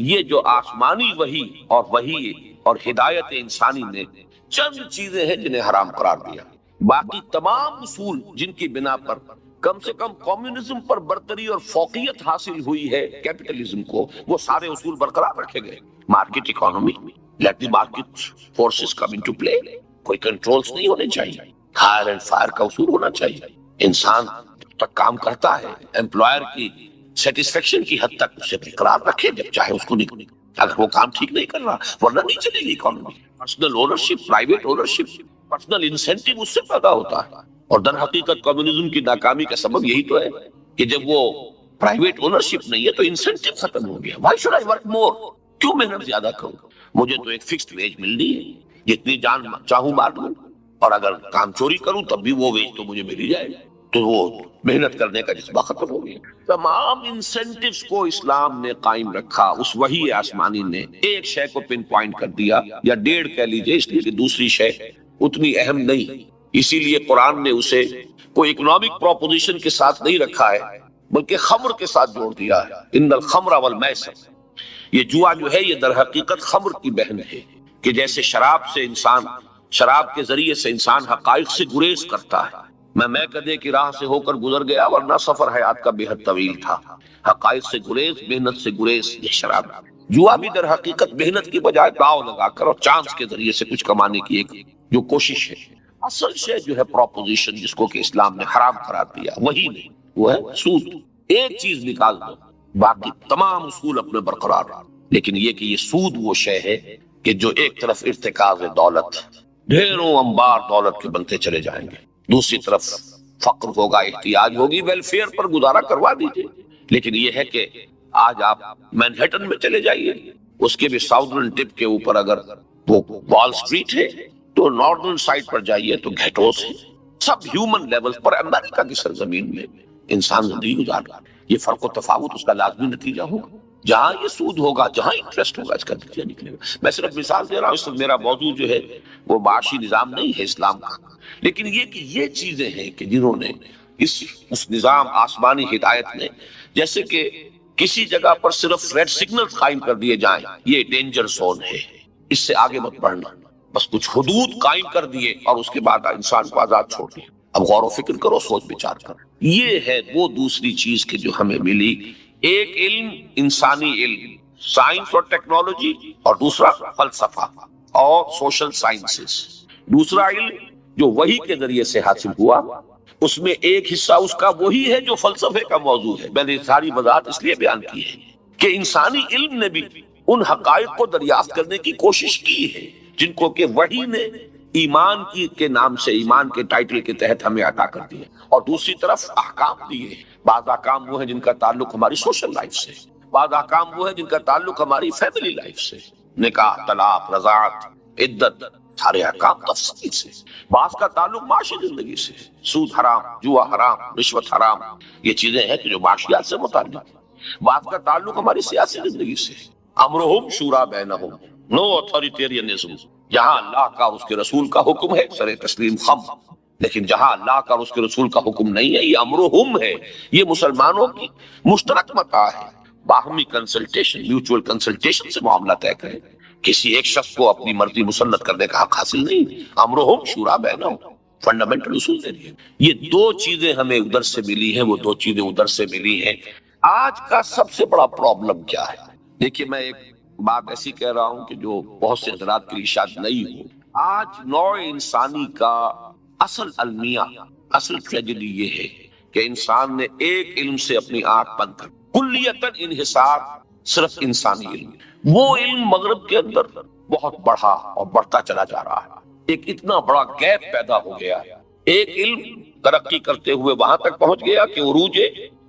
A: یہ جو آسمانی وحی اور ہدایت انسانی نے چند چیزیں ہیں جنہیں حرام قرار دیا، باقی تمام اصول جن کی بنا پر کم سے کم کمیونزم پر برتری اور فوقیت حاصل ہوئی ہے کیپٹلزم کو، وہ سارے اصول برقرار رکھے گئے۔ Market economy, let the market forces come into play, کوئی کنٹرولز نہیں ہونے چاہیے، ہائر اینڈ فائر کا اصول ہونا چاہیے، انسان جب تک کام کرتا ہے امپلائر کی سیٹسفیکشن کی حد تک اسے برقرار رکھے، جب چاہے اس کو نہیں، اگر وہ کام ٹھیک نہیں کر رہا ورنہ نہیں چلے گی economy. Personal ownership, private ownership, personal incentive اس سے پیدا ہوتا ہے، اور در حقیقت کمیونزم کی ناکامی کا سبب یہی تو ہے کہ جب وہ پرائیویٹ اونرشپ نہیں ہے تو انسینٹیو ختم ہو گیا۔ Why should I work more, کیوں محنت زیادہ کروں، مجھے تو ایک فکسڈ ویج ملنی ہے، جتنی جان چاہوں مار لوں، اور اگر کام چوری کروں تب بھی وہ ویج تو مجھے مل ہی جائے گا، تو وہ محنت کرنے کا جذبہ ختم ہو گیا۔ تمام انسینٹیوز کو اسلام نے قائم رکھا، اس وحی آسمانی نے ایک شے کو پن پوائنٹ کر دیا، یا ڈیڑھ کہہ لیجئے، اس لیے کہ دوسری شے اتنی اہم نہیں، اسی لیے قرآن نے اسے کوئی اکنامک پروپوزیشن کے ساتھ نہیں رکھا ہے بلکہ خمر کے ساتھ جوڑ دیا ہے۔ ان الخمر والمیسر، یہ جوا جو ہے یہ در حقیقت خمر کی بہن ہے، کہ جیسے شراب کے ذریعے سے انسان حقائق سے گریز کرتا ہے۔ میں کدے کی راہ سے ہو کر گزر گیا ورنہ سفر حیات کا بے حد طویل تھا، حقائق سے گریز، محنت سے گریز، یہ شراب۔ جوا بھی در حقیقت محنت کی بجائے داؤ لگا کر اور چانس کے ذریعے سے کچھ کمانے کی ایک جو کوشش ہے۔ اصل شے جو ہے پروپوزیشن جس کو کہ اسلام نے حرام قرار دیا وہی نہیں، وہ ہے سود۔ ایک چیز نکال دو، باقی تمام اصول اپنے برقرار، لیکن یہ کہ یہ سود وہ شے ہے کہ جو ایک طرف ارتکاز دولت، ڈھیروں انبار دولت کے بنتے چلے جائیں گے، دوسری طرف فقر ہوگا، احتیاج ہوگی، ویلفیئر پر گزارا کروا دیجیے۔ لیکن یہ ہے کہ آج آپ مینہٹن میں چلے جائیے، اس کے بھی ساؤدرن ٹپ کے اوپر اگر وہ وال سٹریٹ ہے تو ناردرن سائڈ پر جائیے تو گھیٹوز ہے، سب ہیومن لیول پر امریکہ کی سرزمین میں انسان زندگی گزار رہا ہے۔ یہ فرق و تفاوت اس کا لازمی نتیجہ ہوگا، جہاں یہ سود ہوگا، جہاں انٹرسٹ ہوگا، اس کا نتیجہ نکلے گا۔ میں صرف مثال دے رہا ہوں، اس وقت میرا موضوع جو ہے وہ معاشی نظام نہیں ہے اسلام کا، لیکن یہ کہ یہ چیزیں ہیں کہ جنہوں نے اس نظام آسمانی ہدایت میں، جیسے کہ کسی جگہ پر صرف ریڈ سگنل قائم کر دیے جائیں، یہ ڈینجر زون ہے، اس سے آگے مت بڑھنا، بس کچھ حدود قائم کر دیے اور اس کے بعد انسان کو آزاد چھوڑ دیا۔ اب غور و فکر کرو، سوچ بچار کرو۔ یہ ہے وہ دوسری چیز کہ جو ہمیں ملی، ایک علم، انسانی علم، سائنس اور ٹیکنالوجی، اور دوسرا فلسفہ اور سوشل سائنسز۔ دوسرا علم جو وحی کے ذریعے سے حاصل ہوا، اس میں ایک حصہ اس کا وہی ہے جو فلسفے کا موضوع ہے۔ میں نے ساری وضاحت اس لیے بیان کی ہے کہ انسانی علم نے بھی ان حقائق کو دریافت کرنے کی کوشش کی ہے جن کو کہ وحی نے ایمان کے نام سے، ایمان کے ٹائٹل کے تحت ہمیں عطا کر دیے، اور دوسری طرف احکام دیے۔ بعض احکام وہ ہیں جن کا تعلق ہماری سوشل لائف سے، بعض احکام وہ ہیں جن کا تعلق ہماری فیملی لائف سے، نکاح، طلاق، رضاعت، عدت، سارے احکام تفصیل سے۔ بعض کا تعلق معاشی زندگی سے، سود حرام، جوا حرام، رشوت حرام، یہ چیزیں ہیں کہ جو معاشیات سے متعلق ہیں۔ بعض کا تعلق ہماری سیاسی زندگی سے، امرہم شورا بینہم، نو اتھارٹیرینزم، جہاں اللہ کا اور اس کے رسول کا حکم ہے سر تسلیم خم، لیکن جہاں اللہ کا اور اس کے رسول کا حکم نہیں ہے، یہ امرہم ہے، یہ مسلمانوں کی مشترک متاع ہے۔ باہمی کنسلٹیشن، میوچول کنسلٹیشن سے معاملہ طے کریں، کسی ایک شخص کو اپنی مرضی مسلط کرنے کا حق حاصل نہیں۔ امرہم شورا بینہم، فنڈامنٹل اصول دے دیے. یہ دو چیزیں ہمیں ادھر سے ملی ہیں، وہ دو چیزیں ادھر سے ملی ہیں. آج کا سب سے بڑا پرابلم کیا ہے؟ دیکھیے میں ایک بات ایسی کہہ رہا ہوں کہ جو بہت سے حضرات کے لیے شاید نئی ہو. آج نوع انسانی کا اصل المیہ، اصل ٹریجڈی یہ ہے کہ انسان نے ایک علم سے اپنی آنکھ بند کر کلیتاً انحصار صرف انسانی علم. وہ علم مغرب کے اندر بہت بڑھا اور بڑھتا چلا جا رہا ہے. ایک اتنا بڑا گیپ پیدا ہو گیا. ایک علم ترقی کرتے ہوئے وہاں تک پہنچ گیا کہ عروج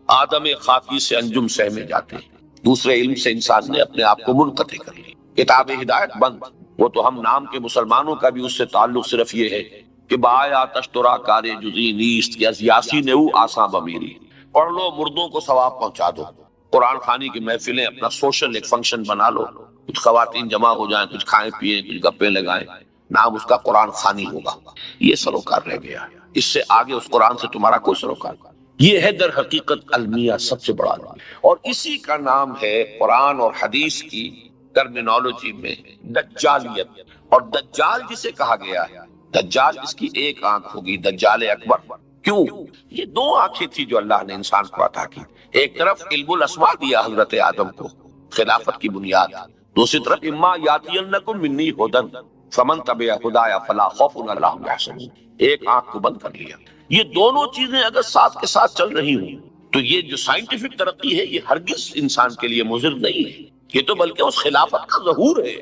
A: آدم خاکی سے انجم سہ میں جاتے ہیں. دوسرے علم سے انسان نے اپنے آپ کو منقطع کر لی. کتاب ہدایت بند. وہ تو ہم نام کے مسلمانوں کا بھی اس سے تعلق صرف یہ ہے کہ بایا تشترا کار جزی نیست یا یاسی نے آساں بمیری. پڑھ لو، مردوں کو ثواب پہنچا دو. قرآن خوانی کی محفلیں اپنا سوشل ایک فنکشن بنا لو، کچھ خواتین جمع ہو جائیں، کچھ کھائیں پیئیں، کچھ گپے لگائیں، نام اس کا قرآن خوانی ہوگا. یہ سروکار رہ گیا. اس سے آگے اس قرآن سے تمہارا کوئی سروکار. یہ ہے در حقیقت المیہ سب سے بڑا. اور اسی کا نام ہے قرآن اور حدیث کی ٹرمینالوجی میں دجالیت. اور دجال جسے کہا گیا ہے، دجال اس کی ایک آنکھ ہوگی، دجال اکبر. کیوں؟ یہ دو آنکھیں تھی جو اللہ نے انسان کو عطا کی. ایک طرف علم الاسماء دیا حضرت آدم کو، خلافت کی بنیاد. دوسری طرف اما یاتینکم منی ہدن فمن تبع ہدایا فلا خوف علیہم ولا هم يحزنون. ایک آنکھ کو بند کر لیا. یہ دونوں چیزیں اگر ساتھ کے ساتھ چل رہی ہوں تو یہ جو سائنٹیفک ترقی ہے یہ ہرگز انسان کے لیے مضر نہیں ہے. یہ تو بلکہ اس خلافت کا ظہور ہے.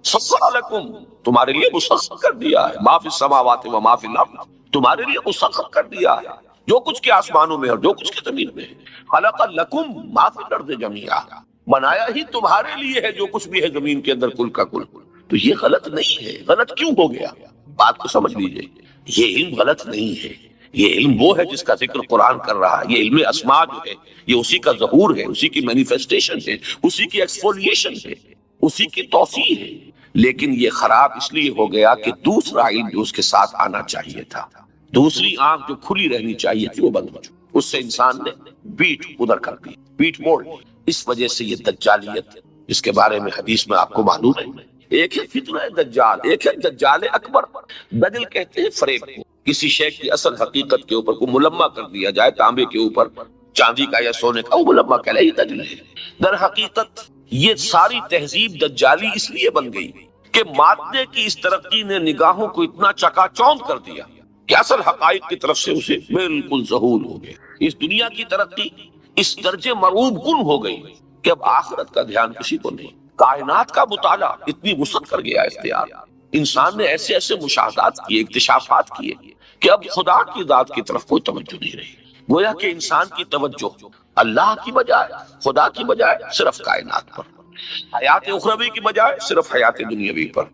A: سخر لکم، تمہارے لیے مسخر کر دیا ہے، ما فی السماوات و ما فی الارض، تمہارے لیے مسخر کر دیا ہے جو کچھ کے آسمانوں میں اور جو کچھ کے زمین میں ہے. خلق لکم ما فی الارض جميعا، بنایا ہی تمہارے لیے ہے جو کچھ بھی ہے زمین کے اندر کل کا کل. تو یہ غلط نہیں ہے. غلط کیوں ہو گیا؟ بات کو سمجھ لیجئے. یہ علم غلط نہیں ہے. یہ علم وہ ہے جس کا ذکر قرآن کر رہا ہے. یہ علم اسماء جو ہے یہ اسی کا ظہور ہے، اسی کی مینیفیسٹیشن ہے، اسی کی ایکسفولیشن ہے، اسی کی توسیع ہے. لیکن یہ خراب اس لیے ہو گیا کہ دوسرا علم جو اس کے ساتھ آنا چاہیے تھا، دوسری آنکھ جو کھلی رہنی چاہیے تھی، وہ بند ہو چکی. اس سے انسان نے پیٹھ ادھر کر دی، پیٹھ موڑ. اس وجہ سے یہ دجالیت، اس کے بارے میں حدیث میں آپ کو معلوم ہے. ایک ہے فتنہ دجال، ایک ہے دجال اکبر. دجل کہتے ہیں فریب کو. کسی شے کی اصل حقیقت کے اوپر کو ملمہ کر دیا جائے، تانبے کے اوپر چاندی کا یا سونے کا، وہ ملمہ کہلاتا ہے. یہ دجل ہے. در حقیقت یہ ساری تہذیب دجالی اس لیے بن گئی کہ مادے کی اس ترقی نے نگاہوں کو اتنا چکا چوند کر دیا کہ اصل حقائق کی طرف سے اسے بالکل ذہول ہو گیا. اس دنیا کی ترقی اس درجے مرعوب کن ہو گئی کہ اب آخرت کا دھیان کسی کو نہیں. کائنات کا مطالعہ اتنی وسعت کر گیا اختیار. انسان نے ایسے ایسے مشاہدات کیے، اکتشافات کیے کہ اب خدا کی ذات کی طرف کوئی توجہ نہیں رہی. گویا کہ انسان کی توجہ اللہ کی بجائے، خدا کی بجائے صرف کائنات پر، حیات اخروی کی بجائے صرف حیات دنیاوی پر،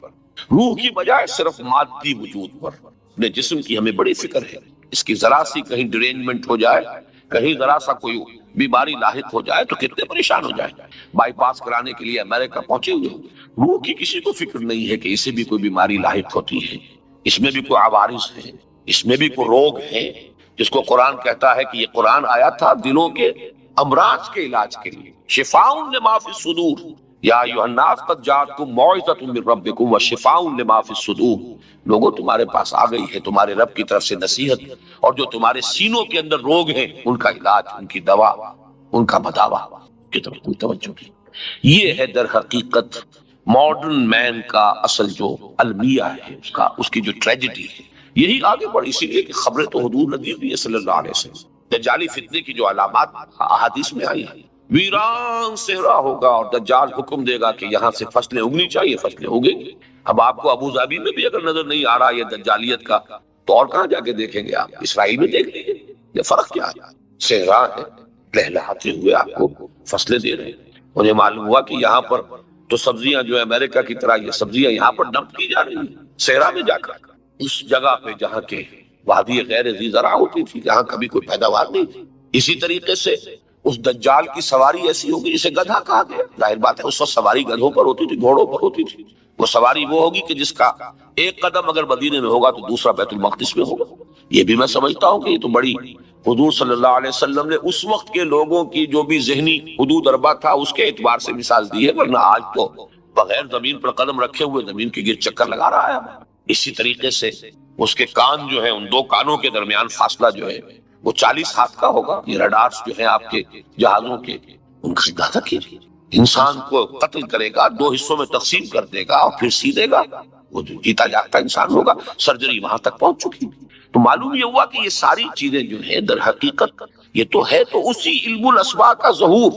A: روح کی بجائے صرف مادی وجود پر. اپنے جسم کی ہمیں بڑی فکر ہے. اس کی ذرا سی کہیں ڈرینجمنٹ ہو جائے، کہیں ذرا سا کوئی بیماری لاحق ہو جائے تو کتنے پریشان ہو جائے. بائی پاس کرانے کے لیے امریکہ پہنچے ہوئے ہوں. روح کی کسی کو فکر نہیں ہے کہ اسے بھی کوئی بیماری لاحق ہوتی ہے، اس میں بھی کوئی عوارض ہے، اس میں بھی کوئی روگ ہے، جس کو قرآن کہتا ہے کہ یہ قرآن آیا تھا دلوں کے امراض کے علاج کے لیے. شفاء لما فی الصدور یا ایھا الناس قد جاءتکم موعظۃ من ربکم وشفاء لما فی الصدور. لوگوں تمہارے پاس آ گئی ہے تمہارے رب کی طرف سے نصیحت، اور جو تمہارے سینوں کے اندر روگ ہیں ان کا علاج، ان کی دوا، ان کا بداوا کی طرف کوئی توجہ نہیں. یہ ہے در حقیقت ماڈرن مین کا اصل جو المیہ ہے، اس کی جو ٹریجڈی ہے. یہی آگے بڑھ، اسی لیے کہ خبریں تو حضور نبی ہوئی ہے صلی اللہ علیہ وسلم. دجالی فتنے کی جو علامات احادیث میں آئی ہیں، ویران صحرا ہوگا اور دجال حکم دے گا کہ یہاں سے فصلیں اگنی چاہیے، فصلیں اگیں گی. اب آپ کو ابو ظبی میں بھی اگر نظر نہیں آ رہا یہ دجالیت کا، تو اور کہاں جا کے دیکھیں گے آپ؟ اسرائیل میں دیکھ لیجیے. یہ فرق کیا ہے؟ صحرا ہے، لہلہاتے ہوئے آپ کو فصلیں دے رہے ہیں. مجھے معلوم ہوا کہ یہاں پر تو سبزیاں جو ہے امریکہ کی طرح یہ سبزیاں یہاں پر ڈمپ کی جا رہی ہیں صحرا میں جا کر، اس جگہ پہ جہاں کے وادی غیر ذی زرع ہوتی تھی، جہاں کبھی کوئی پیداوار نہیں تھی. اسی طریقے سے اس دجال کی سواری ایسی ہوگی جسے گدھا کہا گیا. ظاہر بات ہے اس وقت سواری گدھوں پر ہوتی تھی، گھوڑوں پر ہوتی تھی. وہ سواری وہ ہوگی کہ جس کا ایک قدم اگر مدینے میں ہوگا تو دوسرا بیت المقدس میں ہوگا. یہ بھی میں سمجھتا ہوں کہ یہ تو بڑی حضور صلی اللہ علیہ وسلم نے اس وقت کے لوگوں کی جو بھی ذہنی حدود اربع تھا اس کے اعتبار سے مثال دی ہے. ورنہ آج تو بغیر زمین پر قدم رکھے ہوئے زمین کے گرد چکر لگا رہا ہے. اسی طریقے سے اس کے کان جو ہے، ان دو کانوں کے درمیان فاصلہ جو ہے وہ 40 ہاتھ کا ہوگا۔ یہ ریڈارز جو ہیں آپ کے جہازوں کے، ان کا اندازہ کیجیے۔ انسان کو قتل کرے گا، دو حصوں میں تقسیم کر دے گا اور پھر سی دے گا، وہ جو جیتا جاگتا انسان ہوگا۔ سرجری وہاں تک پہنچ چکی۔ تو معلوم یہ ہوا کہ یہ ساری چیزیں جو ہیں در حقیقت یہ تو ہے تو اسی علم الاسباء کا ظہور،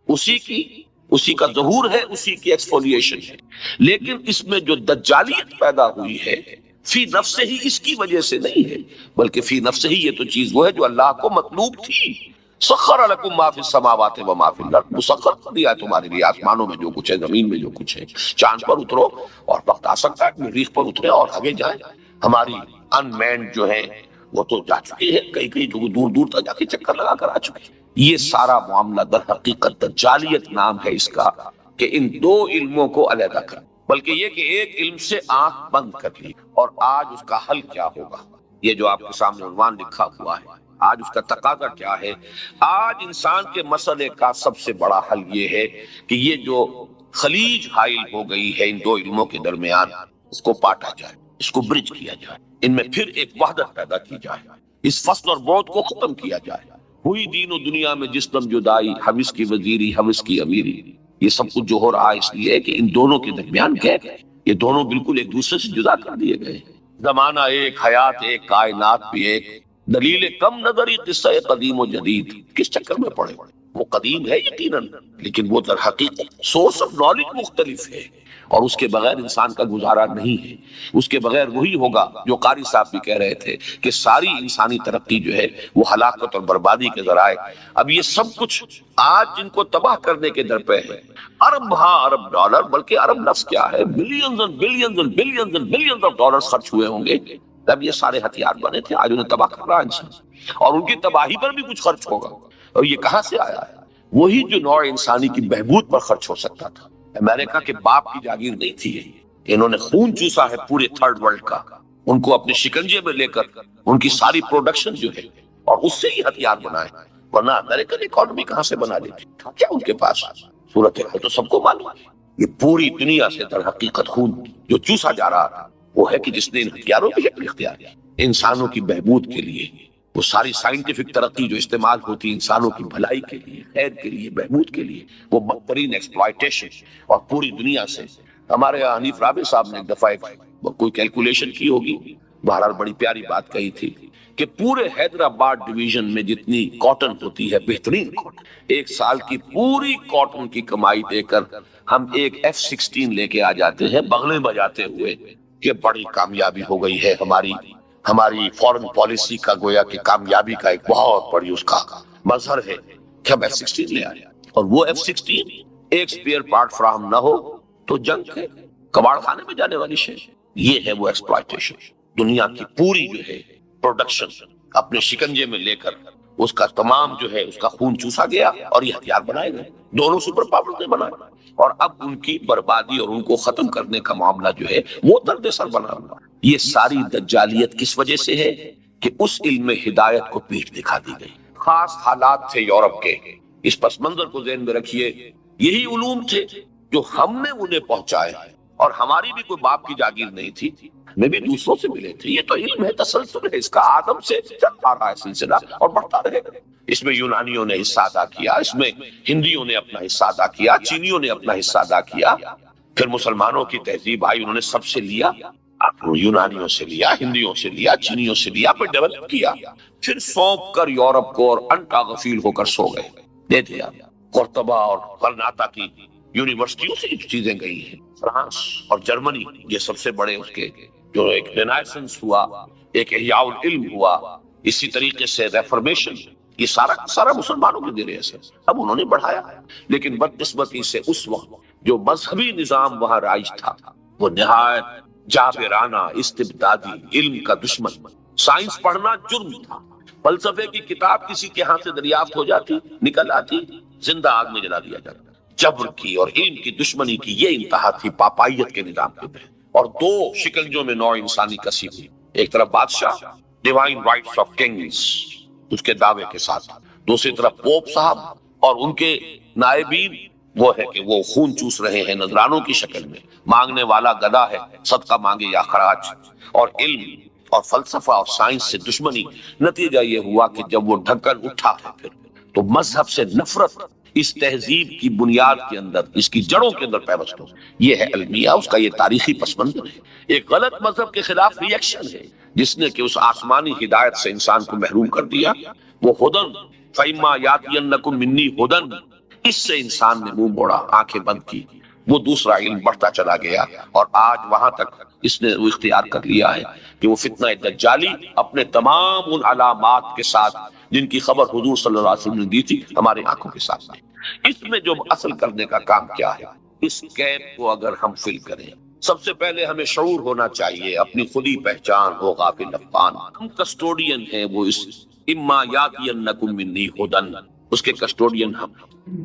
A: اسی کا ظہور ہے، اسی کی ایکسفولیشن ہے۔ لیکن اس میں جو دجالیت پیدا ہوئی ہے فی نفس ہی اس کی وجہ سے نہیں ہے، بلکہ فی نفس ہی یہ تو چیز وہ ہے جو اللہ کو مطلوب تھی۔ سخر لکم ما فی السماوات و ما فی الارض، مسخر کر دیا ہے تمہارے لیے آسمانوں میں جو کچھ ہے، زمین میں جو کچھ ہے۔ چاند پر اترو اور وقت آ سکتا ہے کہ مریخ پر اترے اور آگے جائیں۔ ہماری ان مینڈ جو ہے وہ تو جا چکی ہے، کئی دور دور تک جا کے چکر لگا کر آ چکی ہے۔ یہ سارا معاملہ در حقیقت دجالیت نام ہے اس کا، کہ ان دو علموں کو علیحدہ کر، بلکہ یہ کہ ایک علم سے آنکھ بند کر لی۔ اور آج اس کا حل کیا ہوگا؟ یہ جو آپ کے سامنے عنوان لکھا ہوا ہے، آج اس کا تقاضا کیا ہے؟ آج انسان کے مسئلے کا سب سے بڑا حل یہ ہے کہ یہ جو خلیج حائل ہو گئی ہے ان دو علموں کے درمیان، اس کو پاٹا جائے، اس کو برج کیا جائے، ان میں پھر ایک وحدت پیدا کی جائے، اس فصل اور بعد کو ختم کیا جائے۔ ہوئی دین و دنیا میں جس دم جدائی، حوث کی وزیری حوث کی امیری۔ یہ سب کچھ جو ہو رہا ہے اس لیے کہ ان دونوں کے درمیان گیپ ہے، یہ دونوں بالکل ایک دوسرے سے جدا کر دیے گئے۔ زمانہ ایک، حیات ایک، کائنات بھی ایک، دلیل کم نظری قصہ قدیم و جدید۔ کس چکر میں پڑے؟ وہ قدیم ہے یقیناً، لیکن وہ در حقیقت سورس آف نالج مختلف ہے، اور اس کے بغیر انسان کا گزارا نہیں ہے۔ اس کے بغیر وہی ہوگا جو قاری صاحب بھی کہہ رہے تھے کہ ساری انسانی ترقی جو ہے وہ ہلاکت اور بربادی کے ذرائع۔ اب یہ سب کچھ آج جن کو تباہ کرنے کے در پہ ہے، ارب ہاں ارب ڈالر، بلکہ ارب لفظ کیا ہے، billions and billions and billions and billions of dollar خرچ ہوئے ہوں گے تب یہ سارے ہتھیار بنے تھے۔ آج انہیں تباہ کر رہا ہے انسان، اور ان کی تباہی پر بھی کچھ خرچ ہوگا۔ اور یہ کہاں سے آیا ہے؟ وہی جو نوع انسانی کی بہبود پر خرچ ہو سکتا تھا۔ امریکہ کے باپ کی جاگیر نہیں تھی یہ، انہوں نے خون چوسا ہے پورے تھرڈ ورلڈ کا، ان کو اپنے شکنجے میں لے کر ان کی ساری پروڈکشن جو ہے اور اس سے ہی ہتھیار بنائے، ورنہ امریکن اکانومی کہاں سے بنا لیتی؟ کیا ان کے پاس صورت ہے تو سب کو معلوم ہے۔ یہ پوری دنیا سے در حقیقت خون جو چوسا جا رہا تھا وہ ہے کہ جس نے ان ہتھیاروں کی شکل اختیار کی انسانوں کی بہبود کے لیے، وہ ساری سائنٹیفک ترقی جو استعمال ہوتی انسانوں کی بھلائی کے لیے، خیر کے لیے، بہبود کے لیے، وہ بدترین ایکسپلائٹیشن۔ اور پوری دنیا سے ہمارے یہاں حنیف رابع صاحب نے ایک دفعہ کوئی کیلکولیشن کی ہوگی، بہرحال بڑی پیاری بات کہی تھی کہ پورے حیدرآباد ڈویژن میں جتنی کاٹن ہوتی ہے، بہترین کاٹن، ایک سال کی پوری کاٹن کی کمائی دے کر ہم ایک F-16 لے کے آ جاتے ہیں بغلیں بجاتے ہوئے کہ بڑی کامیابی ہو گئی ہے ہماری فورن پالیسی کا، گویا کہ کامیابی کا ایک بہت بڑی اس کا مظہر ہے کہ ہم F-16 لے آئے۔ اور وہ F-16 ایک سپیئر پارٹ فراہم نہ ہو تو جنگ ہے، کباڑ خانے میں جانے والی شے۔ یہ ہے وہ ایکسپلائٹیشن، دنیا کی پوری جو ہے پروڈکشن اپنے شکنجے میں لے کر اس کا تمام جو ہے اس کا خون چوسا گیا اور یہ ہتھیار بنائے گئے، دونوں سپر پاور نے بنائے، اور اب ان کی بربادی اور ان کو ختم کرنے کا معاملہ جو ہے وہ درد سر بنا ہوا۔ یہ ساری دجالیت کس وجہ سے ہے؟ کہ اس علم ہدایت کو پیٹھ دکھا دی گئی۔ خاص حالات تھے یورپ کے، اس پس منظر کو ذہن میں رکھیے، یہی علوم تھے جو ہم نے انہیں پہنچائے، اور ہماری بھی کوئی باپ کی جاگیر نہیں تھی، ہمیں بھی دوسروں سے ملے تھے۔ یہ تو علم ہے، تسلسل ہے، اس کا آدم سے چل آ رہا ہے سلسلہ اور بڑھتا رہے گا۔ اس میں یونانیوں نے حصہ ادا کیا، اس میں ہندیوں نے اپنا حصہ ادا کیا، چینیوں نے اپنا حصہ ادا کیا، پھر مسلمانوں کی تہذیب آئی، انہوں نے سب سے لیا، یونانیوں سے لیا، ہندیوں سے لیا، چینیوں سے لیا، پھر ڈیولپ کیا، پھر سونپ کر یورپ کو، اور انٹا غفیل ہو کر سو گئے۔ دے دیا قرطبہ اور غرناطہ کی یونیورسٹیوں سے چیزیں گئی ہیں، فرانس اور جرمنی یہ سب سے بڑے اس کے جو ایک رینائسنس ہوا، ایک احیاء العلم ہوا، اسی طریقے سے ریفرمیشن، یہ سارا مسلمانوں کے ذریعے سے اب انہوں نے بڑھایا۔ لیکن بدقسمتی سے اس وقت جو مذہبی نظام وہاں رائج تھا وہ نہایت جابرانہ استبدادی، علم کا دشمن۔ سائنس پڑھنا جرم تھا، فلسفے کی کتاب کسی کے ہاتھ سے دریافت ہو جاتی، نکل آتی، زندہ آگ میں جلا دیا جاتا۔ جبر کی اور علم کی دشمنی کی یہ انتہا تھی پاپائیت کے نظام کے تحت، اور دو شکنجوں میں نوع انسانی کسی ہوئی، ایک طرف بادشاہ، ڈیوائن رائٹس آف کنگز اس کے دعوے کے ساتھ، دوسری طرف پوپ صاحب اور ان کے نائبین وہ ہے کہ وہ خون چوس رہے ہیں نذرانوں کی شکل میں، مانگنے والا گدھا ہے، صدقہ مانگے یا خراج، اور علم اور فلسفہ اور سائنس سے دشمنی۔ نتیجہ یہ ہوا کہ جب وہ ڈھکن اٹھا ہے پھر تو مذہب سے نفرت اس تہذیب کی بنیاد کے اندر، اس کی جڑوں کے اندر پیوست ہو۔ یہ ہے المیہ، اس کا یہ تاریخی پس منظر ہے۔ ایک غلط مذہب کے خلاف ری ایکشن ہے جس نے کہ اس آسمانی ہدایت سے انسان کو محروم کر دیا۔ وہ ہدن فَإِمَّا يَأْتِيَنَّكُم مِّنِّي ہدن، اس سے انسان نے منہ موڑا، آنکھیں بند کی۔ وہ دوسرا علم بڑھتا چلا گیا اور آج وہاں تک اس نے وہ اختیار کر لیا ہے کہ وہ فتنہ دجالی اپنے تمام ان علامات کے ساتھ جن کی خبر حضور صلی اللہ علیہ وسلم نے دی تھی ہماری آنکھوں کے سامنے۔ اس میں جو اصل کرنے کا کام کیا ہے، اس گیپ کو اگر ہم فل کریں، سب سے پہلے ہمیں شعور ہونا چاہیے، اپنی خودی پہچان ہو غافل افغان۔ ہم کسٹوڈین ہیں وہ اس اما یاتینکم منی ہدن، اس کے کسٹوڈین ہم،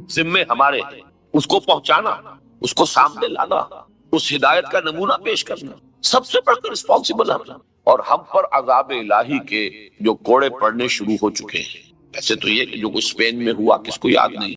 A: ذمے ہمارے ہیں اس کو پہنچانا، اس کو سامنے لانا، اس ہدایت کا نمونہ پیش کرنا، سب سے بڑھ کر رسپانسبل ہم۔ اور ہم پر عذاب الہی کے جو کوڑے پڑنے شروع ہو چکے ہیں، ایسے تو یہ کہ جو کچھ اسپین میں ہوا کس کو یاد نہیں۔